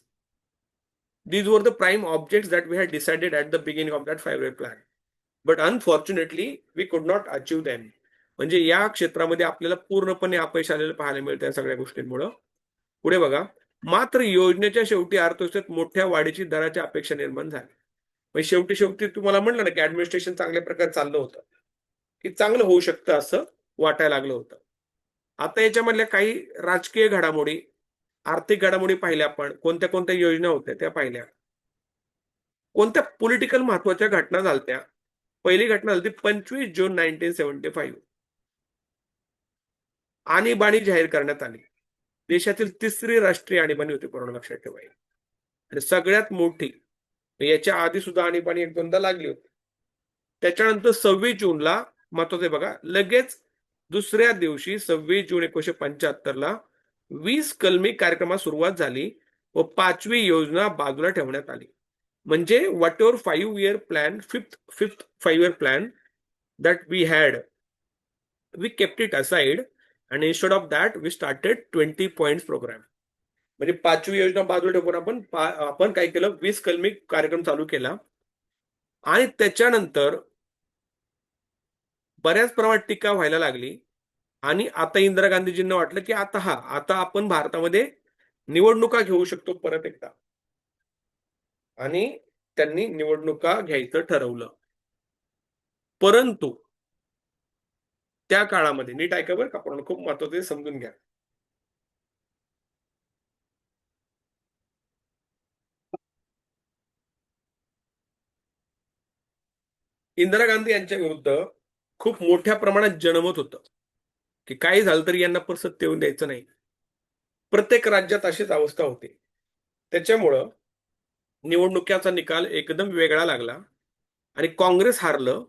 Speaker 1: These were the prime objects that we had decided at the beginning of that 5-year plan. But unfortunately, we could not achieve them. म्हणजे या क्षेत्रामध्ये आपल्याला पूर्णपणे अपयश आलेलं पाहायला मिळतं या सगळ्या गोष्टींमुळे. पुढे बघा. मात्र योजनेच्या शेवटी अर्थव्यवस्थेत मोठ्या वाढीची दराची अपेक्षा निर्माण झाली. म्हणजे शेवटी शेवटी तुम्हाला म्हणलं ना की ऍडमिनिस्ट्रेशन चांगल्या प्रकारे चाललं होतं, की चांगलं होऊ शकतं असं वाटायला लागलं होतं. आता याच्यामधल्या काही राजकीय घडामोडी, आर्थिक घडामोडी पाहिल्या आपण. कोणत्या कोणत्या योजना होत्या त्या पाहिल्या. कोणत्या पॉलिटिकल महत्वाच्या घटना झाल्या. पहिली घटना झाली 25 जून 1975. आणीबाणी जाहीर करण्यात आली. देशातील तिसरी राष्ट्रीय आणीबाणी होती, पूर्ण लक्षात ठेवायची. आणि सगळ्यात मोठी. याच्या आधी सुद्धा आणीबाणी एक दोनदा लागली होती. त्याच्यानंतर 26 जूनला महत्वाचं आहे बघा, लगेच दुसऱ्या दिवशी 26 जून 1975 20 कलमी कार्यक्रमास सुरुवात झाली व 5वी योजना बाजूला ठेवण्यात आली. म्हणजे whatever 5 year plan, fifth 5 year plan that we had, we kept it aside आणि instead of that we started 20 point programme. म्हणजे 5वी योजना बाजूला ठेवून आपण काय केलं, 20 कलमी कार्यक्रम चालू केला. आणि त्याच्यानंतर बऱ्याच प्रमाणात टीका व्हायला लागली. आणि आता इंदिरा गांधीजींना वाटलं की आता आपण भारतामध्ये निवडणुका घेऊ शकतो परत एकदा. आणि त्यांनी निवडणुका घ्यायचं ठरवलं. परंतु त्या काळामध्ये नीट ऐका बरं का, पण खूप महत्वाचं समजून घ्या. इंदिरा गांधी यांच्या विरुद्ध खूप मोठ्या प्रमाणात जनमत होतं की काही झालं तरी यांना परत सत्तेवर येऊन द्यायचं नाही. प्रत्येक राज्यात अशीच अवस्था होती. त्याच्यामुळं निवडणुकीचा निकाल एकदम वेगळा लागला आणि काँग्रेस हारलं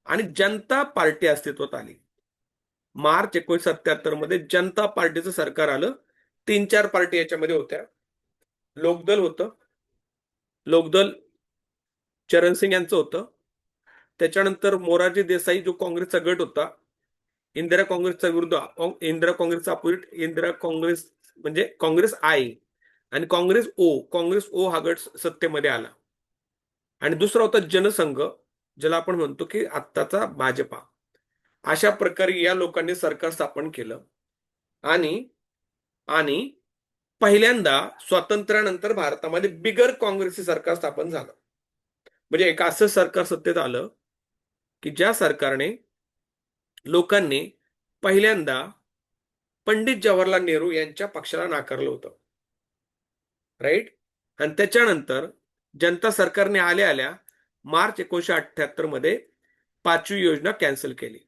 Speaker 1: आणि जनता पार्टी अस्तित्वात आली. मार्च 1977 मध्ये जनता पार्टीचं सरकार आलं. 3-4 पार्टी याच्यामध्ये होत्या. लोकदल होतं. लोकदल चरण सिंग यांचं होतं. त्याच्यानंतर मोरारजी देसाई जो काँग्रेसचा गट होता इंदिरा काँग्रेसचा विरुद्ध इंदिरा काँग्रेसचा अपोजिट इंदिरा काँग्रेस म्हणजे काँग्रेस आय आणि काँग्रेस ओ हा गट सत्तेमध्ये आला. आणि दुसरा होता जनसंघ, ज्याला आपण म्हणतो की आत्ताचा भाजपा. अशा प्रकारे या लोकांनी सरकार स्थापन केलं. आणि आणि पहिल्यांदा स्वातंत्र्यानंतर भारतामध्ये बिगर काँग्रेसी सरकार स्थापन झालं. म्हणजे एक असं सरकार सत्तेत आलं की ज्या सरकारने लोकांनी पहिल्यांदा पंडित जवाहरलाल नेहरू यांच्या पक्षाला नाकारलं होतं. राईट. आणि त्याच्यानंतर जनता सरकारने आल्या आल्या मार्च 1978 मध्ये 5वी योजना कॅन्सल केली.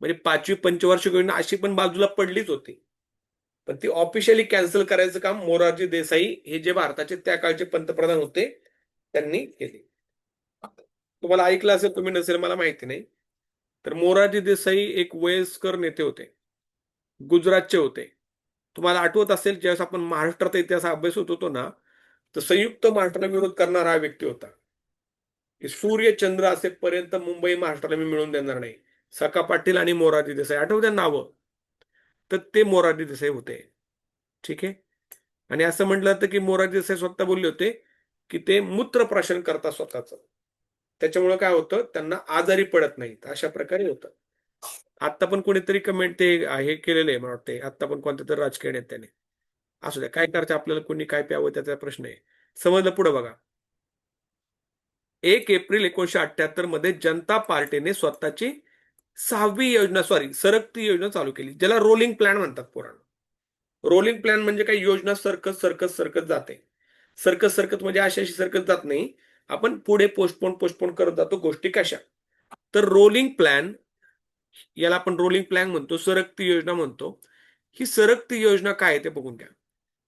Speaker 1: म्हणजे 5वी पंचवार्षिक योजना अशी पण बाजूला पडलीच होती, पण ती ऑफिशियली कॅन्सल करायचं काम मोरारजी देसाई हे जे भारताचे त्या काळचे पंतप्रधान होते त्यांनी केले. तुम्हाला ऐकलं असेल, तुम्ही नसेल मला माहिती नाही. तर मोरारजी देसाई एक वयस्कर नेते होते, गुजरातचे होते. तुम्हाला आठवत असेल ज्यावेळेस आपण महाराष्ट्राचा इतिहास अभ्यास होत होतो ना, तर संयुक्त महाराष्ट्राला विरोध करणारा हा व्यक्ती होता की सूर्य चंद्र असेपर्यंत मुंबई महाराष्ट्राला मी मिळून देणार नाही. सखा पाटील आणि मोरारजी देसाई आठवत्या नावं. तर ते मोरारजी देसाई होते. ठीक आहे. आणि असं म्हटलं जातं की मोरारजी देसाई स्वतः बोलले होते की ते मूत्रप्राशन करतात स्वतःच, त्याच्यामुळे काय होतं त्यांना आजारी पडत नाहीत, अशा प्रकारे होतं. आता पण कोणीतरी कमेंट ते हे केलेलं आहे मला वाटते, आता पण कोणत्या तरी राजकीय नेत्याने. असू द्या, काय करायचं आपल्याला, कोणी काय प्यावं त्याचा प्रश्न आहे. समजलं. पुढे बघा. 1 एप्रिल 1978 मध्ये जनता पार्टीने स्वतःची 6वी योजना, सरकती योजना चालू केली, ज्याला रोलिंग प्लॅन म्हणतात पुराण. रोलिंग प्लॅन म्हणजे काही योजना सरकत सरकत सरकत जाते. सरकत सरकत म्हणजे अशी अशी सरकत जात नाही, आपण पुढे पोस्टपोन पोस्टपोन करत जातो गोष्टी कशा. तर रोलिंग प्लॅन, याला आपण रोलिंग प्लॅन म्हणतो, सरकती योजना म्हणतो. ही सरकती योजना काय आहे ते बघून घ्या.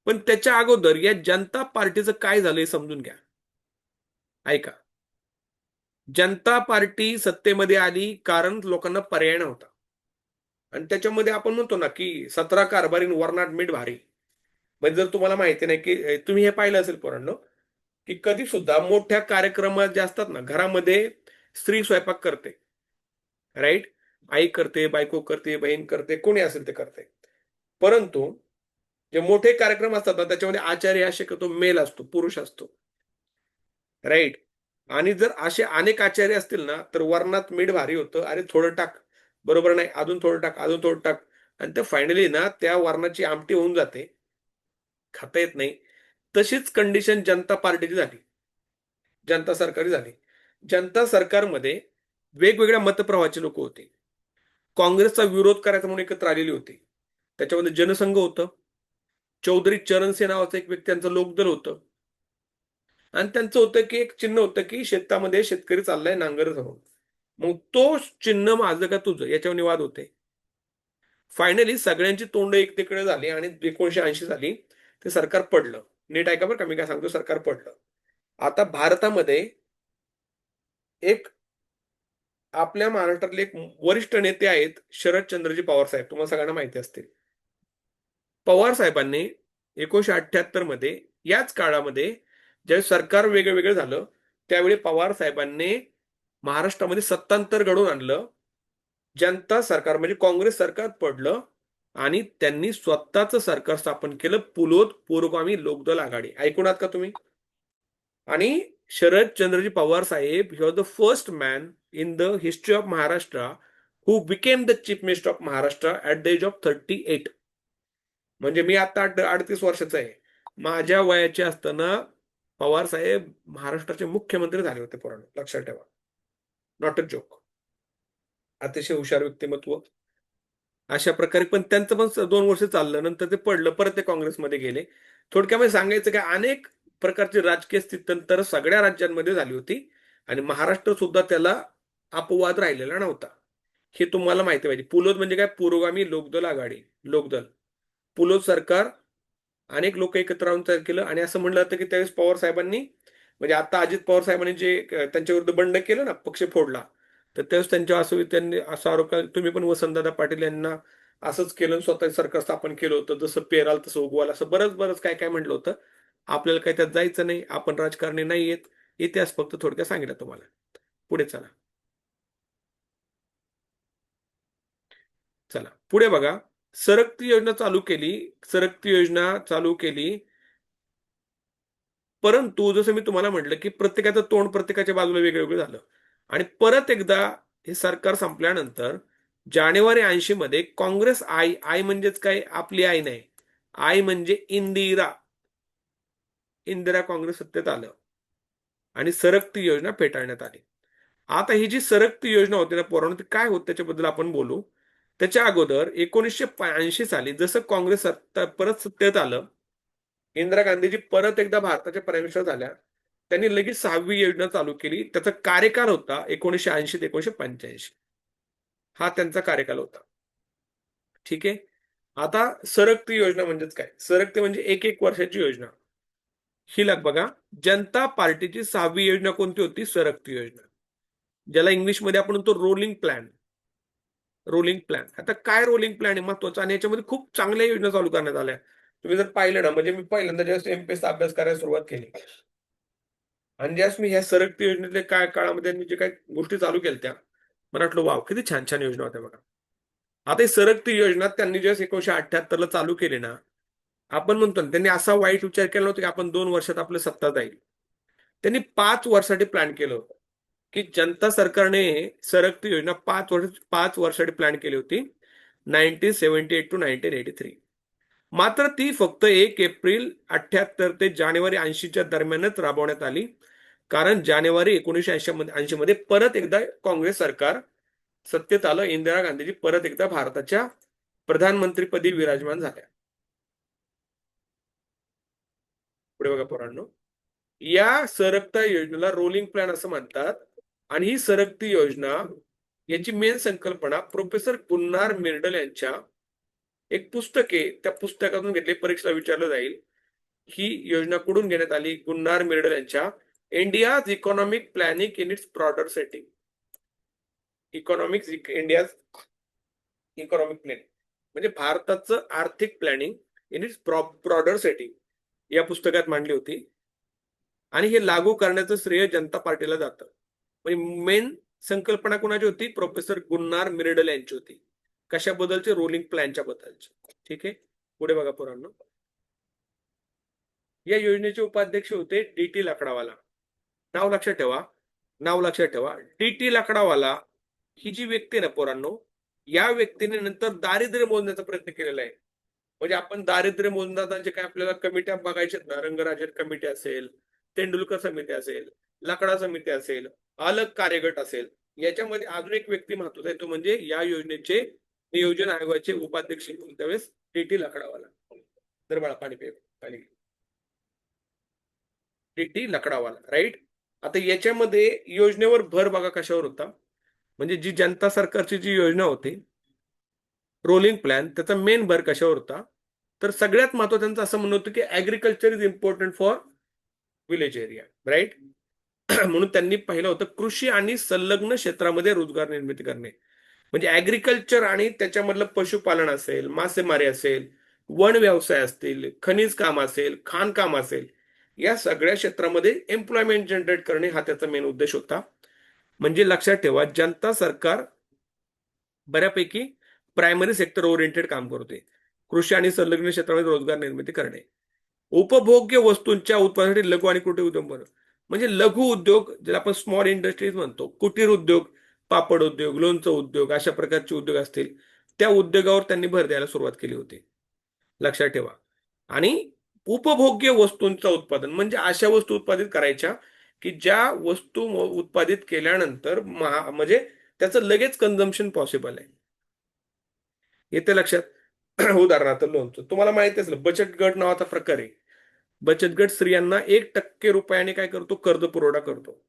Speaker 1: पण त्याच्या अगोदर या जनता पार्टीचं काय झालं हे समजून घ्या. ऐका. जनता पार्टी सत्तेमध्ये आली कारण लोकांना पर्याय नव्हता. आणि त्याच्यामध्ये आपण म्हणतो ना की 17 कारभारी वरनाट मीठ भारी. म्हणजे जर तुम्हाला माहिती नाही की तुम्ही हे पाहिलं असेल पोरांनो, की कधी सुद्धा मोठ्या कार्यक्रमात जे असतात ना, घरामध्ये स्त्री स्वयंपाक करते. राईट. आई करते, बायको करते, बहीण करते, कोणी असेल ते करते. परंतु जे मोठे कार्यक्रम असतात ना, त्याच्यामध्ये आचार्य हा शक्यतो मेल असतो, पुरुष असतो. राईट. आणि जर असे अनेक आचार्य असतील ना, तर वरणात मीठ भारी होतं. अरे थोडं टाक, बरोबर नाही, अजून थोडं टाक, अजून थोडं टाक. आणि ते फायनली ना त्या वरणाची आमटी होऊन जाते, खाता येत नाही. तशीच कंडिशन जनता पार्टीची झाली, जनता सरकारी झाली. जनता सरकारमध्ये वेगवेगळ्या मतप्रवाहाचे लोक होते. काँग्रेसचा विरोध करायचा म्हणून एकत्र आलेली होती. त्याच्यामध्ये जनसंघ होतं, चौधरी चरण सिंह नावाचं एक व्यक्ती, त्यांचं लोकदल होतं. आणि त्यांचं होतं की एक चिन्ह होतं की शेतामध्ये शेतकरी चाललाय नांगर धरून, मग तो चिन्ह माझं का तुझं याच्यावर वाद होते. फायनली सगळ्यांची तोंड एक तिकडे झाली आणि 1980 साली ते सरकार पडलं. नीट ऐका बरं का मी काय सांगतो, सरकार पडलं. आता भारतामध्ये एक आपल्या महाराष्ट्रातले एक वरिष्ठ नेते आहेत, शरदचंद्रजी पवार साहेब, तुम्हाला सगळ्यांना माहिती असतील. पवार साहेबांनी 1978 मध्ये याच काळामध्ये ज्यावेळी सरकार वेगळं वेगळं झालं, त्यावेळी पवार साहेबांनी महाराष्ट्रामध्ये सत्तांतर घडवून आणलं. जनता सरकार म्हणजे काँग्रेस सरकार पडलं आणि त्यांनी स्वतःच सरकार स्थापन केलं, पुलोद पुरोगामी लोकदल आघाडी. ऐकून आहात का तुम्ही? आणि शरदचंद्रजी Pawar Saheb, he was the first man in the history of Maharashtra who became the chief minister of Maharashtra at the age of 38. म्हणजे मी आता 38 वर्षाचा आहे. माझ्या वयाचे असताना पवार साहेब महाराष्ट्राचे मुख्यमंत्री झाले होते पुराण, लक्षात ठेवा. Not a joke. अतिशय हुशार व्यक्तिमत्व. अशा प्रकारे पण त्यांचं पण 2 वर्ष चाललं, नंतर ते पडलं, परत ते काँग्रेसमध्ये गेले. थोडक्यामध्ये सांगायचं की अनेक प्रकारची राजकीय स्थित्यंतर सगळ्या राज्यांमध्ये झाली होती आणि महाराष्ट्र सुद्धा त्याला अपवाद राहिलेला नव्हता. हे तुम्हाला माहिती पाहिजे. पुलोद म्हणजे काय? पुरोगामी लोकदल आघाडी, लोकदल. पुलोद सरकार अनेक लोक एकत्र राहून तयार केलं. आणि असं म्हणलं जातं की त्यावेळेस पवार साहेबांनी, म्हणजे आता अजित पवार साहेबांनी जे त्यांच्या विरुद्ध बंड केलं ना, पक्ष फोडला, तर त्यावेळेस त्यांच्या असं त्यांनी असा आरोप केला, तुम्ही पण वसंतदादा पाटील यांना असंच केलं, स्वतः सरकार स्थापन केलं होतं, जसं पेराल तसं उगवाल, असं बरंच बरंच काय काय म्हटलं होतं. आपल्याला काही त्यात जायचं नाही, आपण राजकारणी नाही येत. इतिहास फक्त थोडक्यात सांगितलं तुम्हाला. पुढे चला. चला पुढे बघा. सरकती योजना चालू केली. सरकती योजना चालू केली. परंतु जसं मी तुम्हाला म्हटलं की प्रत्येकाचं तोंड प्रत्येकाच्या बाजूला वेगळं वेगळं झालं. आणि परत एकदा हे सरकार संपल्यानंतर जानेवारी 80 मध्ये काँग्रेस आई, आई म्हणजेच काय, आपली आई नाही, आई म्हणजे इंदिरा, इंदिरा काँग्रेस सत्तेत आलं आणि सरकती योजना फेटाळण्यात आली. आता ही जी सरकती योजना होती ना पोरांनो, ती काय होत त्याच्याबद्दल आपण बोलू. त्याच्या अगोदर 1980 साली जसं काँग्रेस परत सत्तेत आलं, इंदिरा गांधीजी परत एकदा भारताच्या प्राईम मिनिस्टर झाल्या, त्यांनी लगेच 6वी योजना चालू केली. त्याचा कार्यकाल होता 1980 ते 1985. हा त्यांचा कार्यकाल होता. ठीक आहे. आता सरकती योजना म्हणजेच काय, सरकती म्हणजे एक एक वर्षाची योजना. ही लग बघा, जनता पार्टीची 6वी योजना कोणती होती, सरकती योजना, ज्याला इंग्लिशमध्ये आपण म्हणतो रोलिंग प्लॅन. Rolling plan. आता काय रोलिंग प्लॅन आहे महत्वाचं, आणि याच्यामध्ये खूप चांगल्या योजना चालू करण्यात आल्या. तुम्ही जर पाहिलं ना, म्हणजे मी पहिल्यांदा जेव्हा एमपीएसचा अभ्यास करायला सुरुवात केली आणि ज्यावेळेस मी ह्या सरकती योजनेतल्या काय काळामध्ये जे काही गोष्टी चालू केल्या, मला वाटलं वाव, किती छान छान योजना होत्या बघा. आता ही सरकती योजना त्यांनी जेव्हा 1978 ला चालू केली ना, आपण म्हणतो ना, त्यांनी असा वाईट विचार केला नव्हता की आपण 2 वर्षात आपलं सत्ता जाईल. त्यांनी 5 वर्षासाठी प्लॅन केलं होतं, की जनता सरकारने सरकती योजना 5 वर्षासाठी प्लॅन केली होती, 1978 टू 1983. मात्र ती फक्त 1 एप्रिल 78 ते जानेवारी 80च्या दरम्यानच राबवण्यात आली. कारण जानेवारी 1980 मध्ये परत एकदा काँग्रेस सरकार सत्तेत आलं. इंदिरा गांधीजी परत एकदा भारताच्या प्रधानमंत्रीपदी विराजमान झाल्या. पुढे बघा पोरांनो, या सरकता योजनेला रोलिंग प्लॅन असं म्हणतात. आणि ही सरकती योजना, याची मेन संकल्पना प्रोफेसर गुन्नार मिर्डल यांच्या एक पुस्तक आहे, त्या पुस्तकातून घेतले, परीक्षेला विचारलं जाईल. ही योजना कुठून घेण्यात आली, गुन्नार मिर्डल यांच्या India's economic planning in its broader setting. Economics, India economic planning म्हणजे भारताचं आर्थिक planning in its broader setting या पुस्तकात मांडली होती. आणि हे लागू करण्याचं श्रेय जनता पार्टीला जातं. म्हणजे मेन संकल्पना कोणाची होती, प्रोफेसर गुन्नार मिर्डल यांची होती. कशाबद्दलचे, रोलिंग प्लॅनच्या बद्दलचे. ठीक आहे. पुढे बघा पोरांनो, या योजनेचे उपाध्यक्ष होते डीटी लाकडावाला. नाव लक्षात ठेवा, नाव लक्षात ठेवा, डीटी लाकडावाला ही जी व्यक्ती आहे ना पोरांनो, या व्यक्तीने नंतर दारिद्र्य मोजण्याचा प्रयत्न केलेला आहे. म्हणजे आपण दारिद्र्य मोजण्याचे काय आपल्याला कमिट्या बघायच्यात ना, रंगराजन कमिटी असेल, तेंडुलकर समिती असेल, लाकडा समिती असेल, अलग कार्यगट असेल, याच्यामध्ये अजून एक व्यक्ती महत्वाचा आहे, तो म्हणजे या योजनेचे नियोजन आयोगाचे उपाध्यक्ष त्यावेळेस टीटी लाकडावाला. तर बाळा पाणी पे, पाणी, टीटी लाकडावाला, राईट. आता याच्यामध्ये योजनेवर भर बघा कशावर होता, म्हणजे जी जनता सरकारची जी योजना होती रोलिंग प्लॅन, त्याचा मेन भर कशावर होता, तर सगळ्यात महत्वाचं त्यांचं असं म्हणणं होतं की agriculture is important for village area, right. म्हणून त्यांनी पहिलं होतं कृषी आणि संलग्न क्षेत्रामध्ये रोजगार निर्मिती करणे. म्हणजे ऍग्रिकल्चर आणि त्याच्यामधलं पशुपालन असेल, मासेमारी असेल, वन व्यवसाय असतील, खनिज काम असेल, खाणकाम असेल, या सगळ्या क्षेत्रामध्ये एम्प्लॉयमेंट जनरेट करणे हा त्याचा मेन उद्देश होता. म्हणजे लक्षात ठेवा, जनता सरकार बऱ्यापैकी प्रायमरी सेक्टर ओरिएंटेड काम करते. कृषी आणि संलग्न क्षेत्रामध्ये रोजगार निर्मिती करणे. उपभोग्य वस्तूंच्या उत्पादनासाठी लघु आणि कुटीर उद्योग बनव, म्हणजे लघु उद्योग ज्याला आपण स्मॉल इंडस्ट्रीज म्हणतो, कुटीर उद्योग, पापड उद्योग, लोणचं उद्योग, अशा प्रकारचे उद्योग असतील, त्या उद्योगावर त्यांनी भर द्यायला सुरुवात केली होती. लक्षात ठेवा. आणि उपभोग्य वस्तूंचं उत्पादन म्हणजे अशा वस्तू उत्पादित करायच्या की ज्या वस्तू उत्पादित केल्यानंतर म्हणजे त्याचं लगेच कन्झम्पशन पॉसिबल आहे. येते लक्षात. उदाहरणार्थ लोणचं, तुम्हाला माहिती असेल बचत गट नावाचा प्रकार आहे. बचत गट स्त्रियांना 1% रुपयाने काय करतो, कर्ज पुरवठा करतो.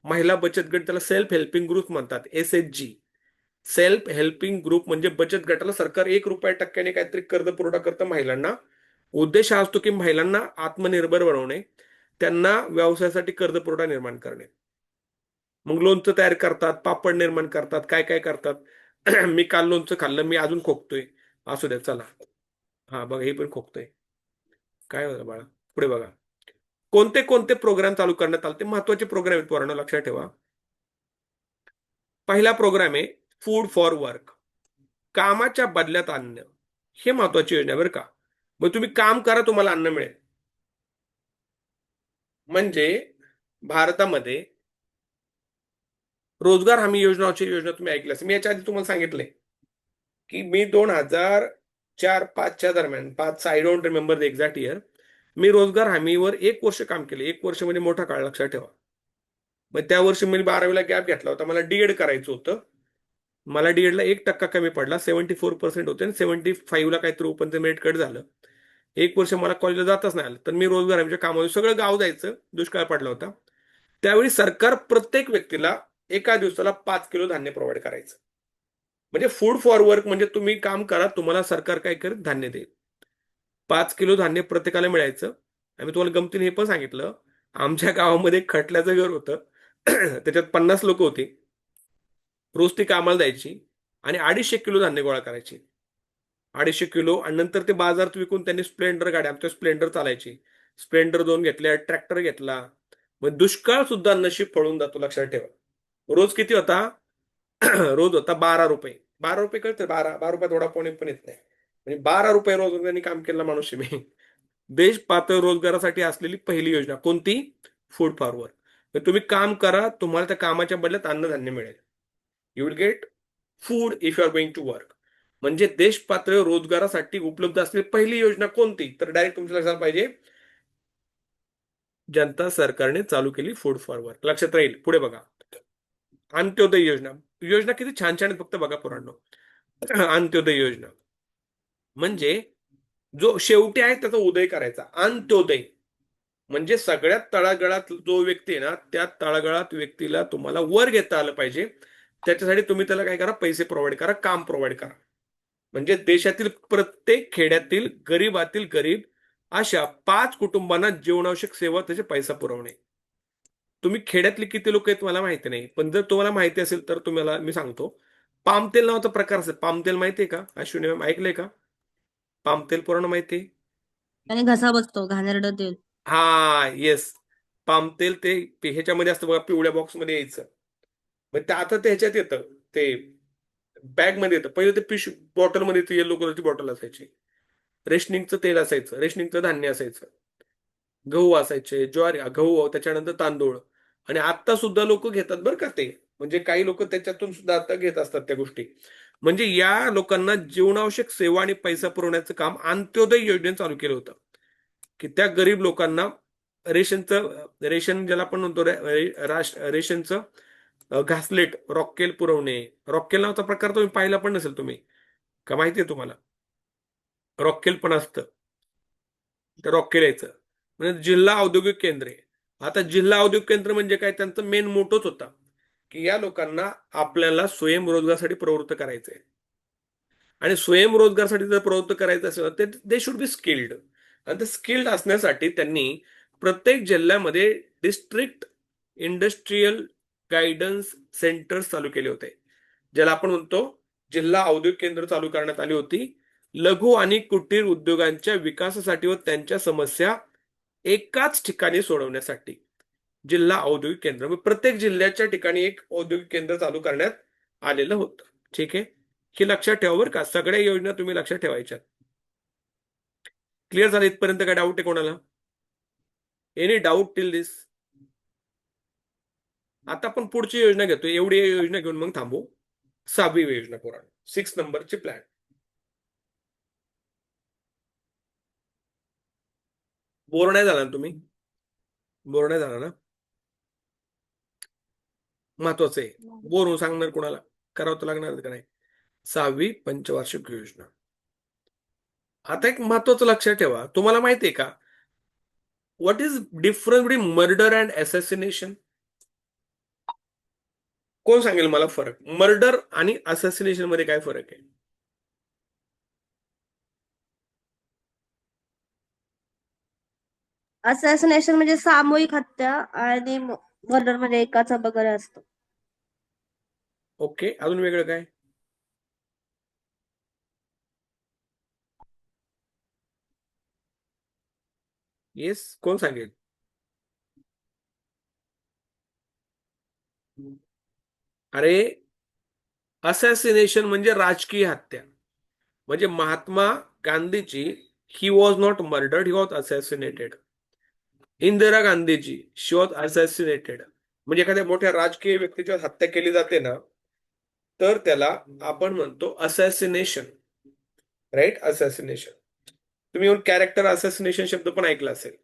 Speaker 1: महिला बचत गट, त्याला सेल्फ हेल्पिंग ग्रुप म्हणतात, एसएचजी. सेल्फ हेल्पिंग ग्रुप म्हणजे बचत गटाला सरकार 1 रुपया काहीतरी कर्ज पुरवठा करतं महिलांना. उद्देश हा असतो की महिलांना आत्मनिर्भर बनवणे, त्यांना व्यवसायासाठी कर्ज पुरवठा निर्माण करणे. मग लोणचं तयार करतात, पापड निर्माण करतात, काय काय करतात. मी काल लोणचं खाल्लं, मी अजून खोकतोय. असू द्या, चला. हा बघा, हे पण खोकतोय. काय होतं बाळा, पुढे बघा. कोणते कोणते प्रोग्राम चालू करण्यात आले, ते महत्वाचे प्रोग्राम आहेत पोरांनो, लक्षात ठेवा. पहिला प्रोग्राम आहे फूड फॉर वर्क. कामाच्या बदल्यात अन्न, हे महत्वाची योजना आहे बरं का. मग तुम्ही काम करा, तुम्हाला अन्न मिळेल. म्हणजे भारतामध्ये रोजगार हमी योजनाची योजना तुम्ही ऐकली असेल. मी याच्या आधी तुम्हाला सांगितलंय की मी 2004-05च्या दरम्यान, 5 I don't remember the exact year, मी रोजगार हमीवर 1 वर्ष काम केलं. 1 वर्ष म्हणजे मोठा काळ, लक्षात ठेवा. मग त्या वर्षी मी 12वीला गॅप घेतला होता, मला डीएड करायचं होतं. मला डीएडला 1% कमी पडला, 74% होते आणि 75ला काहीतरी ओपनचं मेरिट कट झालं. 1 वर्ष मला कॉलेजला जातच नाही आलं. तर मी रोजगार हमीच्या कामावर सगळं गाव जायचं, दुष्काळ पडला होता. त्यावेळी सरकार प्रत्येक व्यक्तीला एका दिवसाला 5 किलो धान्य प्रोव्हाइड करायचं. म्हणजे फूड फॉर वर्क, म्हणजे तुम्ही काम करा, तुम्हाला सरकार काय करेल, धान्य देईल. 5 किलो धान्य प्रत्येकाला मिळायचं. आम्ही तुम्हाला गमतीने हे पण सांगितलं, आमच्या गावामध्ये एक खटल्याचं घर होतं. त्याच्यात 50 लोक होती. रोज ती कामाला जायची आणि 250 किलो धान्य गोळा करायची. 250 किलो, आणि नंतर ते बाजारात विकून त्यांनी स्प्लेंडर गाड्या, आमच्या स्प्लेंडर चालायची, स्प्लेंडर 2 घेतल्या, ट्रॅक्टर घेतला. मग दुष्काळ सुद्धा नशीब फळून जातो, लक्षात ठेवा. रोज किती होता? रोज होता 12 रुपये. 12 रुपये कळते? 12 रुपये थोडा कोणी पण येत नाही. म्हणजे 12 रुपये रोज त्यांनी काम केलेला माणूस आहे मी. देश पातळी रोजगारासाठी असलेली पहिली योजना कोणती? Food for work. तुम्ही काम करा, तुम्हाला त्या कामाच्या बदल्यात अन्नधान्य मिळेल. You will get food if you are going to work. म्हणजे देश पातळीवर रोजगारासाठी उपलब्ध असलेली पहिली योजना कोणती? तर डायरेक्ट तुमच्या लक्षात पाहिजे, जनता सरकारने चालू केली फूड फॉर वर्क. लक्षात राहील. पुढे बघा, अंत्योदय योजना. योजना किती छान छान आहेत, फक्त बघा पोरांनो. अंत्योदय योजना म्हणजे जो शेवटी आहे त्याचा उदय करायचा. अंत्योदय म्हणजे सगळ्यात तळागाळात जो व्यक्ती आहे ना, त्या तळागाळात व्यक्तीला तुम्हाला वर घेता आलं पाहिजे. त्याच्यासाठी तुम्ही त्याला काय करा, पैसे प्रोव्हाइड करा, काम प्रोव्हाइड करा. म्हणजे देशातील प्रत्येक खेड्यातील गरीबातील गरीब अशा 5 कुटुंबांना जीवनावश्यक सेवा त्याचे पैसा पुरवणे. तुम्ही खेड्यातले किती लोक आहेत मला माहिती नाही, पण जर तुम्हाला माहिती असेल तर तुम्हाला मी सांगतो. पामतेल नावाचा प्रकार असेल. पामतेल माहिती आहे का अश्विनी मॅम, ऐकलंय का? पामतेल पुराण माहिती आहे?
Speaker 2: आणि घसा बसतो, घाणेरडं तेल.
Speaker 1: हा, येस. पामतेल ते ह्याच्यामध्ये असतं बघा, पिवळ्या बॉक्समध्ये यायचं. मग ते आता ते ह्याच्यात येतं, ते बॅग मध्ये येतं. पहिले ते बॉटलमध्ये येतं, येलो कलरची बॉटल असायची. रेशनिंगचं तेल असायचं, रेशनिंगचं धान्य असायचं, गहू असायचे, ज्वारी, गहू, त्याच्यानंतर तांदूळ. आणि आता सुद्धा लोक घेतात बरं का ते. म्हणजे काही लोक त्याच्यातून सुद्धा आता घेत असतात त्या गोष्टी. म्हणजे या लोकांना जीवनावश्यक सेवा आणि पैसा पुरवण्याचं काम अंत्योदय योजनेने चालू केलं होतं. की त्या गरीब लोकांना रेशनचं, रेशन ज्याला आपण म्हणतो रेशनचं घासलेट, रॉकेल पुरवणे. रॉकेल नावाचा प्रकार तुम्ही पाहिला पण नसेल तुम्ही, का माहितीये तुम्हाला? रॉकेल पण असतं. ते रॉकेल यायचं. म्हणजे जिल्हा औद्योगिक केंद्रे. आता जिल्हा औद्योगिक केंद्र म्हणजे काय, त्यांचा मेन मोटोच होता की या लोकांना आपल्याला स्वयंरोजगारासाठी प्रवृत्त करायचंय. आणि स्वयंरोजगारासाठी जर प्रवृत्त करायचं असेल तर दे शुड बी स्किल्ड. आणि ते स्किल्ड असण्यासाठी त्यांनी प्रत्येक जिल्ह्यामध्ये डिस्ट्रिक्ट इंडस्ट्रीयल गायडन्स सेंटर्स चालू केले होते, ज्याला आपण म्हणतो जिल्हा औद्योगिक केंद्र चालू करण्यात आली होती. लघु आणि कुटीर उद्योगांच्या विकासासाठी व त्यांच्या समस्या एकाच ठिकाणी सोडवण्यासाठी जिल्हा औद्योगिक केंद्र. प्रत्येक जिल्ह्याच्या ठिकाणी एक औद्योगिक केंद्र चालू करण्यात आलेलं होतं. ठीक आहे, हे लक्षात ठेवा बरं का. सगळ्या योजना तुम्ही लक्षात ठेवायच्या. क्लिअर झालं इथपर्यंत? काय डाऊट आहे कोणाला? एनी डाऊट टिल दिस? आता आपण पुढची योजना घेतो. एवढी योजना घेऊन मग थांबू. 6वी योजना पुराण, 6 नंबरची प्लॅन. बोर नाही झाला ना तुम्ही? बोर नाही झाला ना? महत्वाचं आहे. बोर होऊन सांगणार कोणाला? करावं तर लागणार का नाही? 6वी पंचवार्षिक योजना. आता एक महत्वाचं लक्षात ठेवा. तुम्हाला माहिती आहे का, what is difference between murder and assassination? कोण सांगेल मला फरक? मर्डर आणि असॅसिनेशन मध्ये काय फरक आहे?
Speaker 2: असॅसिनेशन म्हणजे सामूहिक हत्या आणि मर्डर म्हणजे एकाचा वगैरे असतो.
Speaker 1: ओके, अजून वेगळं काय? येस, कोण सांगेल? अरे, असॅसिनेशन म्हणजे राजकीय हत्या. म्हणजे महात्मा गांधीची he was not murdered, he was assassinated. Indira गांधीची शी वॉज असॅसिनेटेड. म्हणजे एखाद्या मोठ्या राजकीय व्यक्तीची हत्या केली जाते ना, तर त्याला आपण म्हणतो असॅसिनेशन. Right, assassination. तुम्ही कॅरेक्टर असॅसिनेशन शब्द पण ऐकला असेल.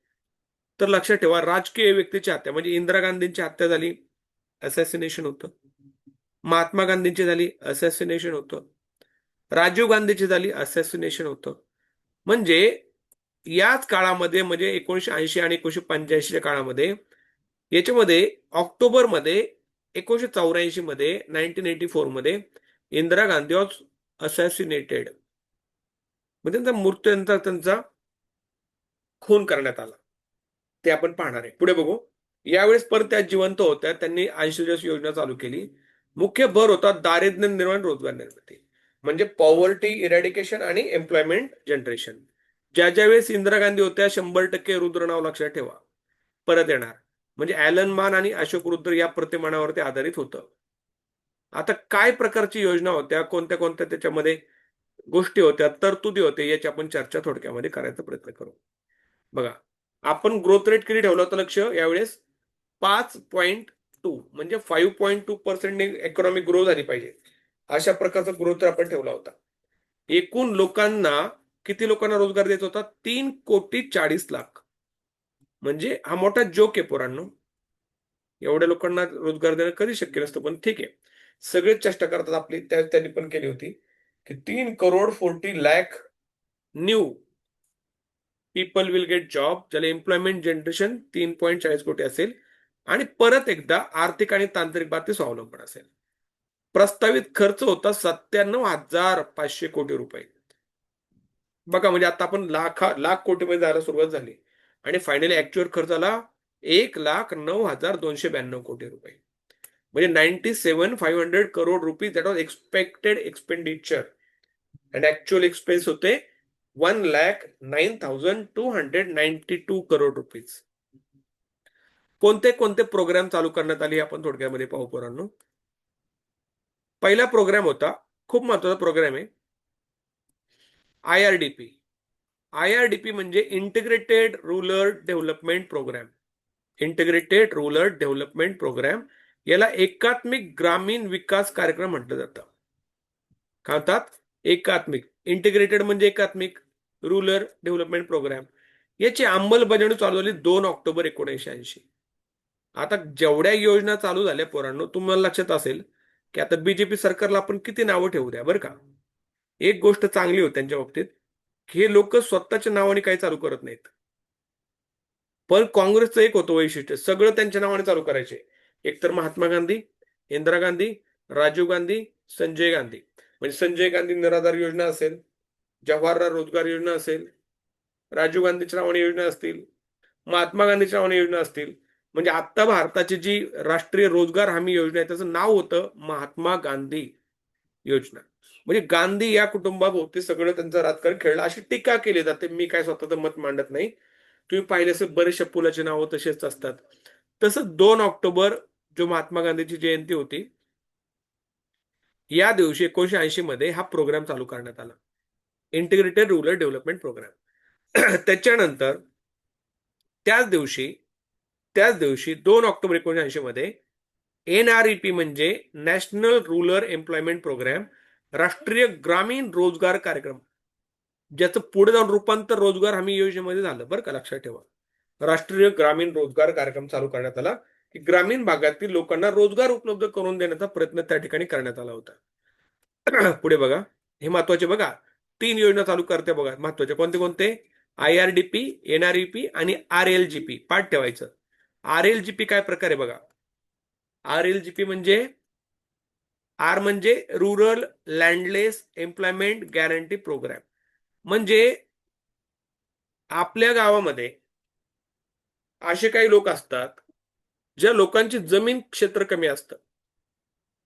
Speaker 1: तर लक्षात ठेवा, राजकीय व्यक्तीची हत्या म्हणजे इंदिरा गांधींची हत्या झाली, असॅसिनेशन होतं. महात्मा गांधींची झाली, असॅसिनेशन होतं. राजीव गांधीची झाली, असॅसिनेशन होतं. म्हणजे याच काळामध्ये, म्हणजे 1980 आणि 1985च्या काळामध्ये, याच्यामध्ये ऑक्टोबरमध्ये 1984 मध्ये, 1984 मध्ये इंदिरा गांधी वॉज असॅसिनेटेड. म्हणजे त्यांचा मृत्यू, त्यांचा खून करण्यात आला. ते आपण पाहणार आहे पुढे बघू. यावेळेस परत त्या जिवंत होत्या. त्यांनी 80 दिवस योजना चालू केली. मुख्य भर होता दारिद्र्य निर्माण, रोजगार निर्मिती. म्हणजे पॉवर्टी इरॅडिकेशन आणि एम्प्लॉयमेंट जनरेशन. ज्या ज्या वेळेस इंदिरा गांधी होत्या, 100% रुद्र नाव लक्षात ठेवा, परत येणार. म्हणजे ॲलन मान आणि अशोक रुद्र या प्रतिमानावरती आधारित होतं. आता काय प्रकारची योजना होत्या, कोणत्या कोणत्या त्याच्यामध्ये गोष्टी होत्या, तरतुदी होते, याची आपण चर्चा थोडक्यामध्ये करायचा प्रयत्न करू. बघा, आपण ग्रोथ रेट किती ठेवलं होतं लक्ष यावेळेस? 5.2, म्हणजे 5.2% इकॉनॉमिक ग्रोथ झाली पाहिजे, अशा प्रकारचा ग्रोथ रेट आपण ठेवला होता. एकूण लोकांना, किती लोकांना रोजगार देत होता? 3,40,00,00,000. म्हणजे हा मोठा जोक आहे पोरांनो. एवढ्या लोकांना रोजगार देणं कधी शक्य नसतं, पण ठीक आहे, सगळेच चेष्टा करतात आपली. त्यांनी पण केली होती की 3,40,00,000 new people will get job, ज्याला एम्प्लॉयमेंट जनरेशन 3.40 कोटी असेल. आणि परत एकदा आर्थिक आणि तांत्रिक बाबतीत स्वावलंबन असेल. प्रस्तावित खर्च होता 97,500 कोटी रुपये. बघा, म्हणजे आता आपण लाख कोटीमध्ये जायला सुरुवात झाली. आणि फायनली ऍक्च्युअल खर्चाला 1,09,292 कोटी रुपये. म्हणजे 97,500 crore rupees that was expected expenditure. And actual expense होते 1,09,292 करोड रुपीज. कोणते कोणते प्रोग्राम चालू करण्यात आले आपण थोडक्यामध्ये पाहू पोरांनो. पहिला प्रोग्राम होता, खूप महत्वाचा प्रोग्राम आहे, IRDP. IRDP म्हणजे integrated rural development program. Integrated rural development program याला एकात्मिक ग्रामीण विकास कार्यक्रम म्हटलं जातं. काय म्हणतात? एकात्मिक. इंटिग्रेटेड म्हणजे एकात्मिक, रूरल डेव्हलपमेंट प्रोग्राम. याची अंमलबजावणी चालू झाली 2 ऑक्टोबर 1980. आता जेवढ्या योजना चालू झाल्या पोरांनो, तुम्हाला लक्षात असेल की आता बीजेपी सरकारला आपण किती नावं ठेवू द्या बरं का, एक गोष्ट चांगली होती त्यांच्या बाबतीत, की हे लोक स्वतःच्या नावाने काही चालू करत नाहीत. पण काँग्रेसचं एक होतं वैशिष्ट्य, सगळं त्यांच्या नावाने चालू करायचे. एकतर महात्मा गांधी, इंदिरा गांधी, राजीव गांधी, संजय गांधी. म्हणजे संजय गांधी निराधार योजना असेल, जवाहरलाल रोजगार योजना असेल, राजीव गांधीच्या नावाने योजना असतील, महात्मा गांधीच्या नावाने योजना असतील. म्हणजे आता भारताची जी राष्ट्रीय रोजगार हमी योजना आहे, त्याचं नाव होतं महात्मा गांधी योजना. म्हणजे गांधी या कुटुंबाभोवती सगळं त्यांचं राजकारण खेळलं, अशी टीका केली जाते. मी काय स्वतःचं मत मांडत नाही. तुम्ही पाहिले असेल बरेचशा पुलाची नावं तसेच असतात. तसं 2 ऑक्टोबर, जो महात्मा गांधीची जयंती होती, या दिवशी 1980 मध्ये हा प्रोग्राम चालू करण्यात आला, इंटिग्रेटेड रूरल डेव्हलपमेंट प्रोग्राम. त्याच्यानंतर त्याच दिवशी त्याच दिवशी 2 ऑक्टोबर 1980 मध्ये NREP म्हणजे नॅशनल रूरल एम्प्लॉयमेंट प्रोग्राम, राष्ट्रीय ग्रामीण रोजगार कार्यक्रम, ज्याचं पुढे जाऊन रूपांतर रोजगार हमी योजनेमध्ये झालं बरं का, लक्षात ठेवा. राष्ट्रीय ग्रामीण रोजगार कार्यक्रम चालू करण्यात आला, की ग्रामीण भागातील लोकांना रोजगार उपलब्ध करून देण्याचा प्रयत्न त्या ठिकाणी करण्यात आला होता. पुढे बघा, हे महत्वाचे बघा, 3 योजना चालू करते बघा, महत्वाचे कोणते कोणते? IRDP, NREP आणि RLGP. पाठ ठेवायचं. RLGP काय प्रकारे बघा. RLGP म्हणजे, आर म्हणजे rural landless employment guarantee programme. म्हणजे आपल्या गावामध्ये असे काही लोक असतात, ज्या लोकांची जमीन क्षेत्र कमी असतं.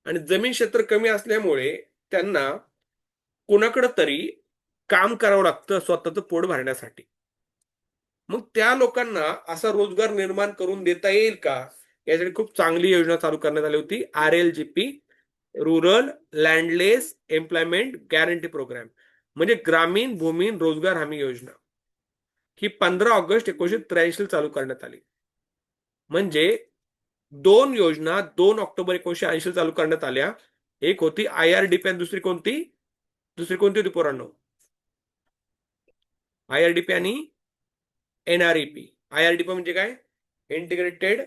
Speaker 1: आणि जमीन क्षेत्र कमी असल्यामुळे त्यांना कोणाकडे तरी काम करावं लागतं स्वतःचं पोट भरण्यासाठी. मग त्या लोकांना असा रोजगार निर्माण करून देता येईल का, यासाठी खूप चांगली योजना चालू करण्यात आली होती, RLGP, rural landless employment guarantee programme, म्हणजे ग्रामीण भूमी रोजगार हमी योजना, ही 15 ऑगस्ट 1983 चालू करण्यात आली. म्हणजे दोन योजना 2 ऑक्टोबर 1980 चालू करण्यात आल्या. एक होती IRDP आणि दुसरी कोणती होती पोरांनो? IRDP आणि NREP. IRDP म्हणजे काय? Integrated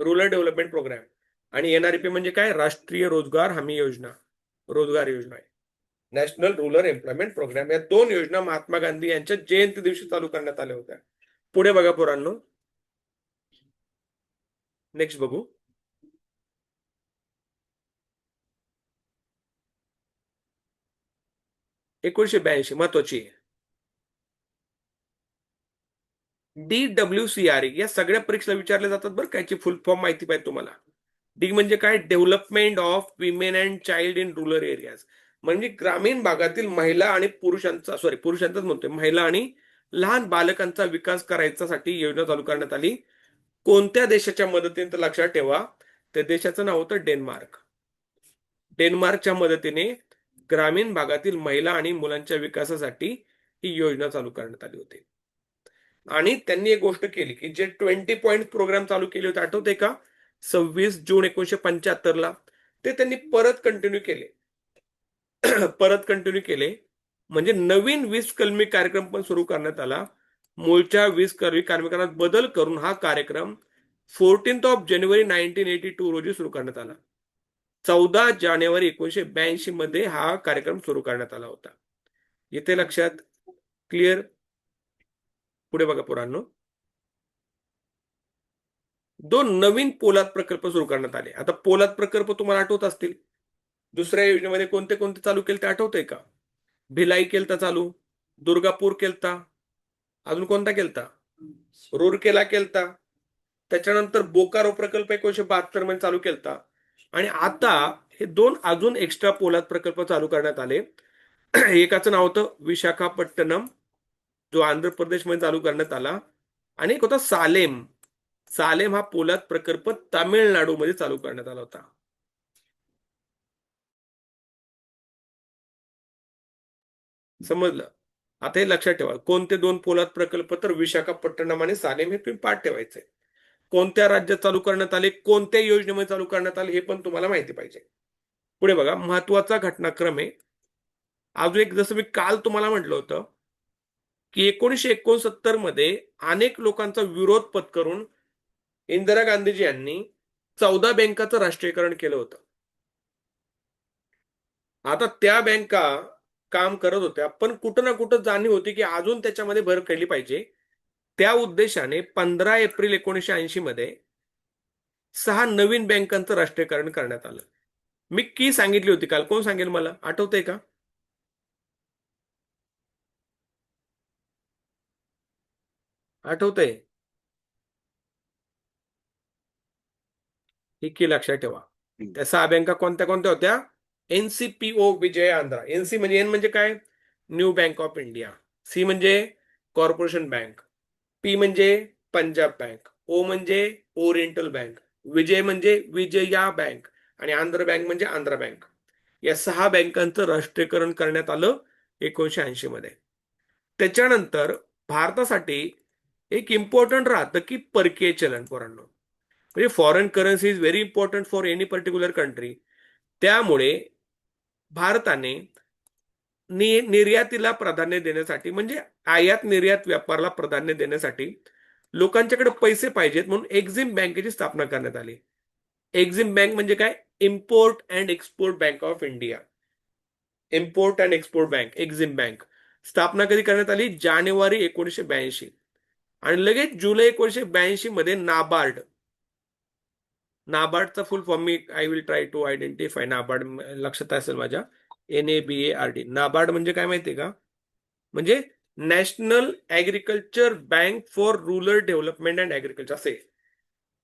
Speaker 1: rural development program. आणि NREP म्हणजे काय? राष्ट्रीय रोजगार हमी योजना, रोजगार योजना आहे. National rural employment program. या दोन योजना महात्मा गांधी यांच्या जयंती दिवशी चालू करण्यात आल्या होत्या. पुढे बघा पोरांनो, नेक्स्ट बघू. 1982 महत्वाची आहे. DWCRE या सगळ्या परीक्षा विचारल्या जातात बरं का, याची फुल फॉर्म माहिती पाहिजे तुम्हाला. डी म्हणजे काय? Development of women and child in rural areas, म्हणजे ग्रामीण भागातील महिला आणि पुरुषांचा, पुरुषांचाच म्हणतोय, महिला आणि लहान बालकांचा विकास करायच्यासाठी योजना चालू करण्यात आली. कोणत्या देशाच्या मदतीने तर लक्षात ठेवा, त्या देशाचं नाव होतं डेन्मार्क. डेन्मार्कच्या मदतीने ग्रामीण भागातील महिला आणि मुलांच्या विकासासाठी ही योजना चालू करण्यात आली होती. आणि त्यांनी एक गोष्ट केली की जे 20 पॉईंट प्रोग्राम चालू केले होते, आठवते का? 26 जून 1975 ते त्यांनी परत कंटिन्यू केले. परत कंटिन्यू केले, म्हणजे नवीन 20 कलमी कार्यक्रम पण सुरू करण्यात आला. मूळच्या 20 कलमी कार्मिकांना बदल करून हा कार्यक्रम 14 जानेवारी 1982 रोजी सुरू करण्यात आला. 14 जानेवारी 1982 मध्ये हा कार्यक्रम सुरू करण्यात आला होता. इथे लक्षात? क्लिअर? पुढे बघा पोरांनो, दोन नवीन पोलाद प्रकल्प सुरू करण्यात आले. आता पोलाद प्रकल्प तुम्हाला आठवत असतील. दुसऱ्या योजनेमध्ये कोणते कोणते चालू केले ते आठवतंय का? भिलाई केलता चालू, दुर्गापूर केलता, अजून कोणता केलता? रूरकेला केलता. त्याच्यानंतर बोकारो प्रकल्प 1972 मध्ये चालू केलता. आणि आता हे दोन अजून एक्स्ट्रा पोलाद प्रकल्प चालू करण्यात आले. एकाचं नाव होतं विशाखापट्टणम, जो आंध्र प्रदेशमध्ये चालू करण्यात आला. आणि एक होता सालेम. सालेम हा पोलाद प्रकल्प तामिळनाडूमध्ये चालू करण्यात आला होता. समजलं? आता हे लक्षात ठेवा, कोणते दोन पोलाद प्रकल्प? तर विशाखापट्टणम आणि सालेम, हे तुम्ही पाठ ठेवायचे. कोणत्या राज्यात चालू करण्यात आले, कोणत्या योजनेमध्ये चालू करण्यात आले, हे पण तुम्हाला माहिती पाहिजे. पुढे बघा, महत्वाचा घटनाक्रम आहे अजून एक. जसं मी काल तुम्हाला म्हटलं होतं की 1969 मध्ये अनेक लोकांचा विरोध पत्करून इंदिरा गांधीजी यांनी 14 बँकांचं राष्ट्रीयकरण केलं होतं. आता त्या बँका काम करत होत्या, पण कुठं ना कुठं जाणीव होती की अजून त्याच्यामध्ये भर केली पाहिजे. त्या उद्देशाने 15 एप्रिल 1980 मध्ये 6 नवीन बँकांचं राष्ट्रीयकरण करण्यात आलं. मी की सांगितली होती काल, कोण सांगेल मला? आठवतंय का? आठवतंय? ही की लक्षात ठेवा. त्या 6 बँका कोणत्या कोणत्या होत्या? NCPO विजय आंध्रा. एनसी म्हणजे, एन म्हणजे काय? New bank of India. C म्हणजे कॉर्पोरेशन बँक. पी म्हणजे पंजाब बँक. ओ म्हणजे ओरिएंटल बँक. विजय म्हणजे विजया बँक. आणि आंध्र बँक म्हणजे आंध्रा बँक. या 6 बँकांचं राष्ट्रीयकरण करण्यात आलं 1980 मध्ये. त्याच्यानंतर भारतासाठी एक इम्पॉर्टंट राहतं की परकीय चलन पोरांनो, म्हणजे foreign currency is very important for any particular country. त्यामुळे भारताने निर्यातीला प्राधान्य देण्यासाठी, म्हणजे आयात निर्यात व्यापाराला प्राधान्य देण्यासाठी लोकांच्याकडे पैसे पाहिजेत म्हणून एक्झिम बँकेची स्थापना करण्यात आली. एक्झिम बँक म्हणजे काय? Import and export bank of India. Import and export bank, Exim bank. स्थापना कधी करण्यात आली? जानेवारी 1982. आणि लगेच जुलै 1982 मध्ये नाबार्ड. नाबार्डचा फुल फॉर्म मी I will try to identify. NABARD लक्षात असेल माझ्या, NABARD. नाबार्ड म्हणजे काय माहितीये का? म्हणजे national agriculture bank for rural development and agriculture असे.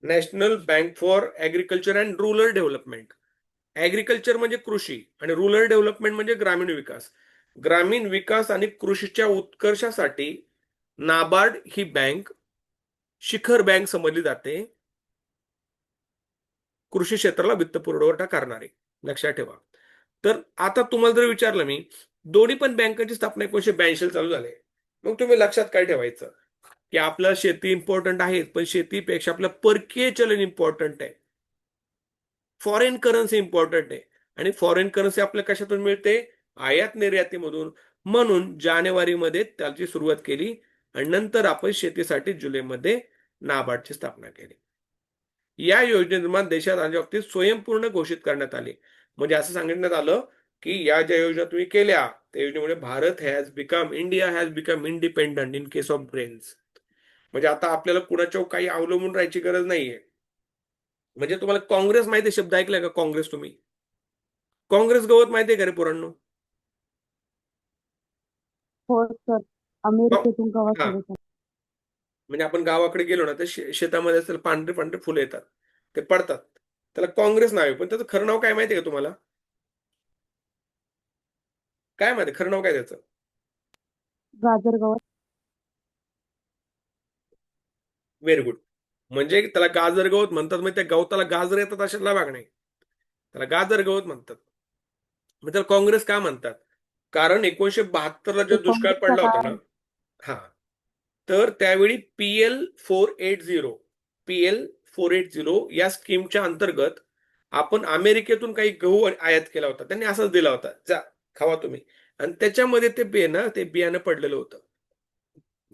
Speaker 1: National bank for agriculture and rural development. Agriculture म्हणजे कृषी आणि रुरल डेव्हलपमेंट म्हणजे ग्रामीण विकास. ग्रामीण विकास आणि कृषीच्या उत्कर्षासाठी नाबार्ड ही बँक शिखर बँक समजली जाते, कृषी क्षेत्राला वित्त पुरवठा करणारे. लक्षात ठेवा. तर आता तुम्हाला जर विचारलं मी, दोन्ही पण बँकांची स्थापना 1982 चालू झाली, मग तुम्ही लक्षात काय ठेवायचं की आपल्याला शेती इम्पॉर्टंट आहे, पण शेतीपेक्षा आपलं परकीय चलन इम्पॉर्टंट आहे, फॉरेन करन्सी इम्पॉर्टंट आहे. आणि फॉरेन करन्सी आपल्याला कशातून मिळते? आयात निर्यातीमधून. म्हणून जानेवारीमध्ये त्याची सुरुवात केली आणि नंतर आपण शेतीसाठी जुलैमध्ये नाबार्डची स्थापना केली. या योजनेदरम्यान देशात आणि बाबतीत स्वयंपूर्ण घोषित करण्यात आले. म्हणजे असं सांगण्यात आलं की या ज्या योजना तुम्ही केल्या त्या योजनेमुळे India has become independent in case of grains. म्हणजे आता आपल्याला कुणाच्या काही अवलंबून राहायची गरज नाहीये. म्हणजे तुम्हाला काँग्रेस माहिती शब्द ऐकलाय का? काँग्रेस, तुम्ही काँग्रेस गवत माहितीये का रे पोरांनो?
Speaker 3: हो सर.
Speaker 1: काँ-
Speaker 3: अमेरिकेतून
Speaker 1: हा,
Speaker 3: गव्हाचा देतात.
Speaker 1: म्हणजे आपण गावाकडे गेलो ना तर शेतामध्ये असेल पांढरे पांढरे फुलं येतात, ते पडतात, त्याला काँग्रेस नाव आहे. पण त्याचं खरं नाव काय माहितीये का तुम्हाला? काय माहिती खरं नाव काय त्याचं?
Speaker 3: गाजर गवत.
Speaker 1: Very good. म्हणजे त्याला गाजर गवत म्हणतात, म्हणजे त्या गवताला गाजर येतात अशातला भाग नाही, त्याला गाजर गवत म्हणतात. मग त्याला काँग्रेस का म्हणतात? कारण 1972ला जो
Speaker 3: ते
Speaker 1: दुष्काळ
Speaker 3: काँग्रेसच्या
Speaker 1: पडला होता ना,
Speaker 3: काळात
Speaker 1: हा, तर त्यावेळी पीएल 480 या स्कीमच्या अंतर्गत आपण अमेरिकेतून काही गहू आयात केला होता, त्यांनी असंच दिला होता, जा खावा तुम्ही. आणि त्याच्यामध्ये ते बियाणं पडलेलं होतं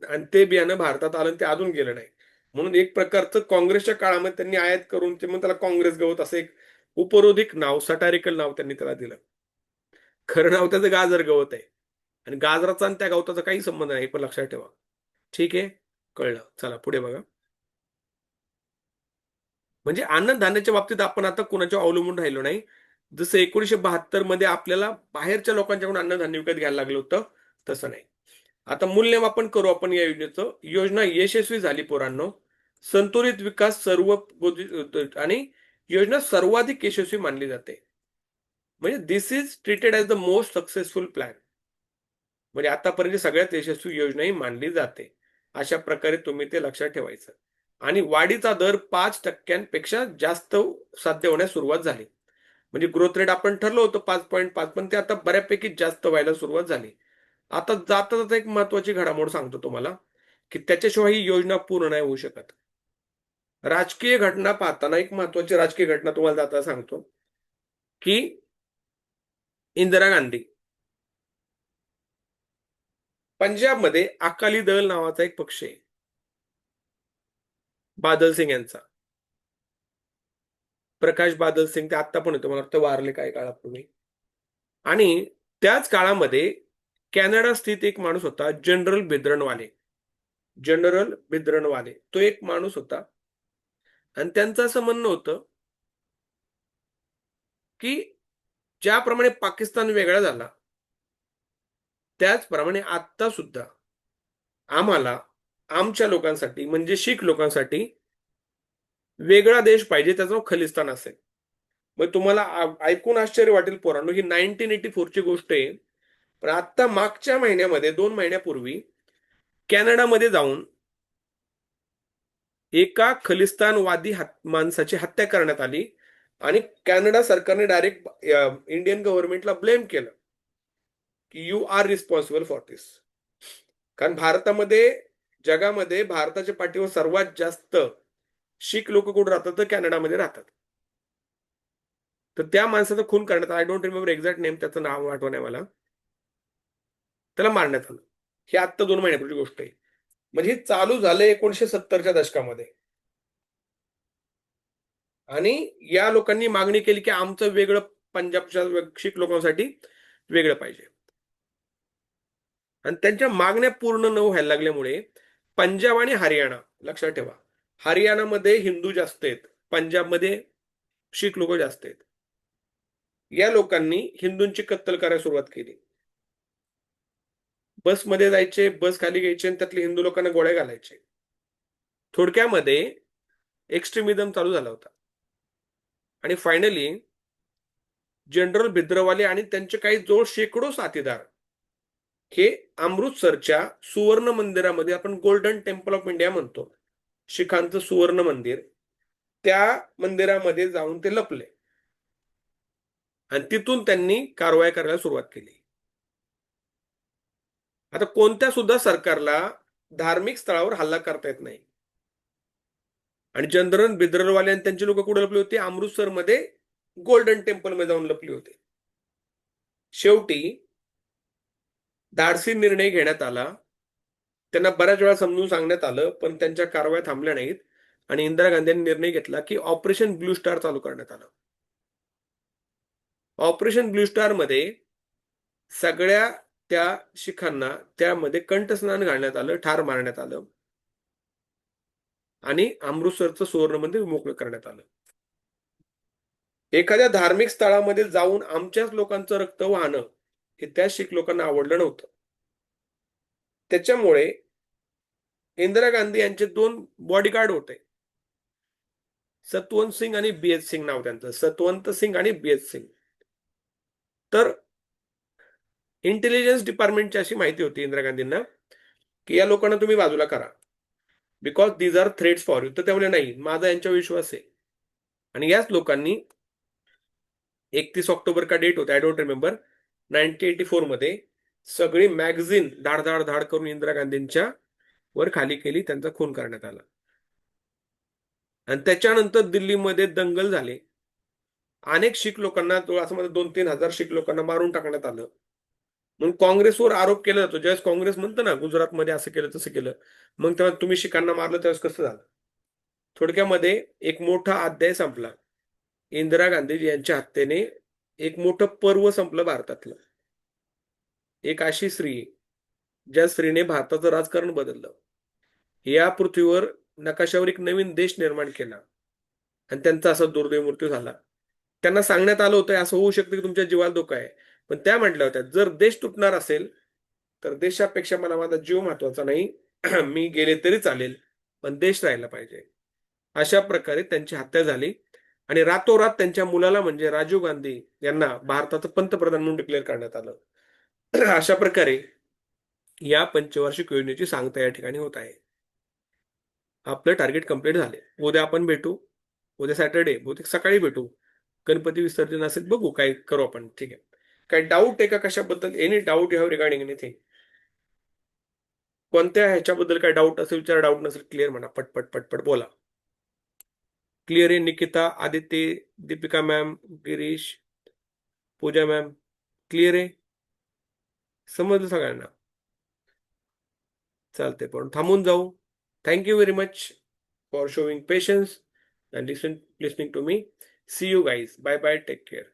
Speaker 1: आणि ते बियाणं भारतात आलं आणि ते अजून गेलं नाही. म्हणून एक प्रकारचं काँग्रेसच्या काळामध्ये त्यांनी आयात करून ते मग त्याला काँग्रेस गवत असं एक उपरोधिक नाव, सटारिकल नाव त्यांनी त्याला दिलं. खरं नाव त्याचं गाजर गवत आहे. आणि गाजराचा आणि त्या गवताचा काही संबंध नाही, हे पण लक्षात ठेवा. ठीक आहे, कळलं. चला पुढे बघा. म्हणजे अन्नधान्याच्या बाबतीत आपण आता कुणाच्या अवलंबून राहिलो नाही. जसं 1972 मध्ये आपल्याला बाहेरच्या लोकांच्याकडून अन्नधान्य विकत घ्यायला लागलं होतं, तसं नाही. आता मूल्यमापन करू आपण या योजनेचं. योजना यशस्वी झाली पोरांनो. संतुलित विकास आणि योजना सर्वाधिक यशस्वी मानली जाते. म्हणजे this is treated as the most successful plan. म्हणजे आतापर्यंत सगळ्यात यशस्वी योजना ही मानली जाते. अशा प्रकारे तुम्ही ते लक्षात ठेवायचं. आणि वाढीचा दर 5% जास्त साध्य होण्यास सुरुवात झाली. म्हणजे ग्रोथ रेट आपण ठरलं होतं 5.5, पण ते आता बऱ्यापैकी जास्त व्हायला सुरुवात झाली. आता जाता जाता एक महत्वाची घडामोड सांगतो तुम्हाला की त्याच्याशिवाय ही योजना पूर्ण नाही होऊ शकत. राजकीय घटना पाहताना एक महत्वाची राजकीय घटना तुम्हाला जाता सांगतो की इंदिरा गांधी, पंजाबमध्ये अकाली दल नावाचा एक पक्ष आहे, बादल सिंग यांचा, प्रकाश बादल सिंग, ते आत्ता पण येतो, मला वाटतं वारले काही काळापूर्वी. आणि त्याच काळामध्ये कॅनडा स्थित एक माणूस होता, जनरल बिद्रनवाले, तो एक माणूस होता. आणि त्यांचं असं म्हणणं होतं की ज्याप्रमाणे पाकिस्तान वेगळा झाला त्याचप्रमाणे आत्ता सुद्धा आम्हाला आमच्या लोकांसाठी, म्हणजे शीख लोकांसाठी वेगळा देश पाहिजे, त्याचं नाव खलिस्तान असेल. मग तुम्हाला ऐकून आश्चर्य वाटेल पोरांनो, ही 1984 ची गोष्ट आहे. पण आता मागच्या महिन्यामध्ये, 2 महिन्यापूर्वी कॅनडामध्ये जाऊन एका खलिस्तानवादी माणसाची हत्या करण्यात आली. आणि कॅनडा सरकारने डायरेक्ट इंडियन गव्हर्नमेंटला ब्लेम केलं की यू आर रिस्पॉन्सिबल फॉर दिस. कारण जगामध्ये भारताच्या पाठीवर सर्वात जास्त शीख लोक कुठे राहतात? तर कॅनडामध्ये राहतात. तर त्या माणसाचा खून करण्यात आला. I don't remember exact name, त्याचं नाव आठवण आहे मला. त्याला मारण्यात आलं. ही आत्ता 2 महिन्यापूर्वी गोष्ट आहे. म्हणजे हे चालू झालं 1970च्या दशकामध्ये. आणि या लोकांनी मागणी केली की आमचं वेगळं, पंजाबच्या शीख लोकांसाठी वेगळं पाहिजे. आणि त्यांच्या मागण्या पूर्ण न व्हायला लागल्यामुळे पंजाब आणि हरियाणा, लक्षात ठेवा, हरियाणामध्ये हिंदू जास्त आहेत, पंजाबमध्ये शीख लोक जास्त आहेत, या लोकांनी हिंदूंची कत्तल करायला सुरुवात केली. बसमध्ये जायचे, बस खाली घ्यायचे आणि त्यातल्या हिंदू लोकांना गोळ्या घालायचे. थोडक्यामध्ये एक्स्ट्रीमिझम चालू झाला होता. आणि फायनली जनरल भिद्रवाले आणि त्यांचे काही जवळ शेकडो साथीदार हे अमृतसरच्या सुवर्ण मंदिरामध्ये, आपण गोल्डन टेम्पल ऑफ इंडिया म्हणतो, शिखांचं सुवर्ण मंदिर, त्या मंदिरामध्ये जाऊन ते लपले. आणि तिथून त्यांनी कारवाई करायला सुरुवात केली. आता कोणत्या सुद्धा सरकारला धार्मिक स्थळावर हल्ला करता येत नाही. आणि चंद्रन बिद्रलवाले आणि त्यांचे लोक कुठे लपले होते? अमृतसरमध्ये गोल्डन टेम्पल मध्ये जाऊन लपले होते. शेवटी धाडसी निर्णय घेण्यात आला. त्यांना बऱ्याच वेळा समजून सांगण्यात आलं, पण त्यांच्या कारवाया थांबल्या नाहीत आणि इंदिरा गांधींनी निर्णय घेतला की ऑपरेशन ब्लू स्टार चालू करण्यात आलं. ऑपरेशन ब्लू स्टार मध्ये सगळ्या त्या शिखांना त्यामध्ये कंठस्नान घालण्यात आलं, ठार मारण्यात आलं आणि अमृतसरचं सुवर्ण मंदिर मोकळं करण्यात आलं. एखाद्या धार्मिक स्थळामध्ये जाऊन आमच्याच लोकांचं रक्त वाहणं हे त्या शीख लोकांना आवडलं नव्हतं. त्याच्यामुळे इंदिरा गांधी यांचे 2 बॉडीगार्ड होते, सतवंत सिंग आणि बीएच सिंग नाव त्यांचं, सतवंत सिंग आणि बीएच सिंग. तर इंटेलिजन्स डिपार्टमेंटची अशी माहिती होती इंदिरा गांधींना की या लोकांना तुम्ही बाजूला करा, because these are threats for you. तर त्यामुळे नाही, माझा यांच्यावर विश्वास आहे. आणि याच लोकांनी 31 ऑक्टोबर का डेट होता, आय डोंट रिमेंबर, 1984 मध्ये सगळी मॅगझिन धाड धाड धाड करून इंदिरा गांधींच्या वर खाली केली, त्यांचा खून करण्यात आला. आणि त्याच्यानंतर दिल्लीमध्ये दंगल झाले. अनेक शीख लोकांना, असं मध्ये 2-3 हजार शीख लोकांना मारून टाकण्यात आलं. म्हणून काँग्रेसवर आरोप केला जातो. ज्यावेळेस काँग्रेस म्हणतं ना गुजरातमध्ये असं केलं तसं केलं, मग तेव्हा तुम्ही शिखांना मारलं त्यावेळेस कसं झालं? थोडक्यामध्ये एक मोठा अध्याय संपला. इंदिरा गांधी यांच्या हत्येने एक मोठं पर्व संपलं भारतातलं. एक अशी स्त्री ज्या स्त्रीने भारताचं राजकारण बदललं, या पृथ्वीवर नकाशावर एक नवीन देश निर्माण केला आणि त्यांचा असा दुर्दैवी मृत्यू झाला. त्यांना सांगण्यात आलं होतं असं होऊ शकतं की तुमच्या जीवाला धोका आहे, पण त्या म्हटल्या होत्या जर देश तुटणार असेल तर देशापेक्षा मला माझा जीव महत्वाचा नाही, मी गेले तरी चालेल पण देश राहायला पाहिजे. अशा प्रकारे त्यांची हत्या झाली आणि रातोरात त्यांच्या मुलाला म्हणजे राजीव गांधी यांना भारताचं पंतप्रधान म्हणून डिक्लेअर करण्यात आलं. अशा प्रकारे या पंचवार्षिक योजनेची सांगता या ठिकाणी होत आहे. आपलं टार्गेट कंप्लीट झाले. उद्या आपण भेटू. उद्या सॅटर्डे, बहुतेक सकाळी भेटू. गणपती विसर्जन असेल, बघू काय करू आपण. ठीक आहे. काही डाऊट आहे का कशाबद्दल? Any doubt you have regarding anything? कोणत्या ह्याच्याबद्दल काय डाऊट असेल विचार, डाऊट नसेल क्लिअर म्हणा, पटपट पटपट बोला. क्लिअर आहे? Nikita, Aditya, Deepika ma'am, Girish, Pooja ma'am, clear आहे? समजलं सगळ्यांना? चालते, पण थांबून जाऊ. Thank you very much for showing patience and listening to me. See you guys. Bye bye. Take care.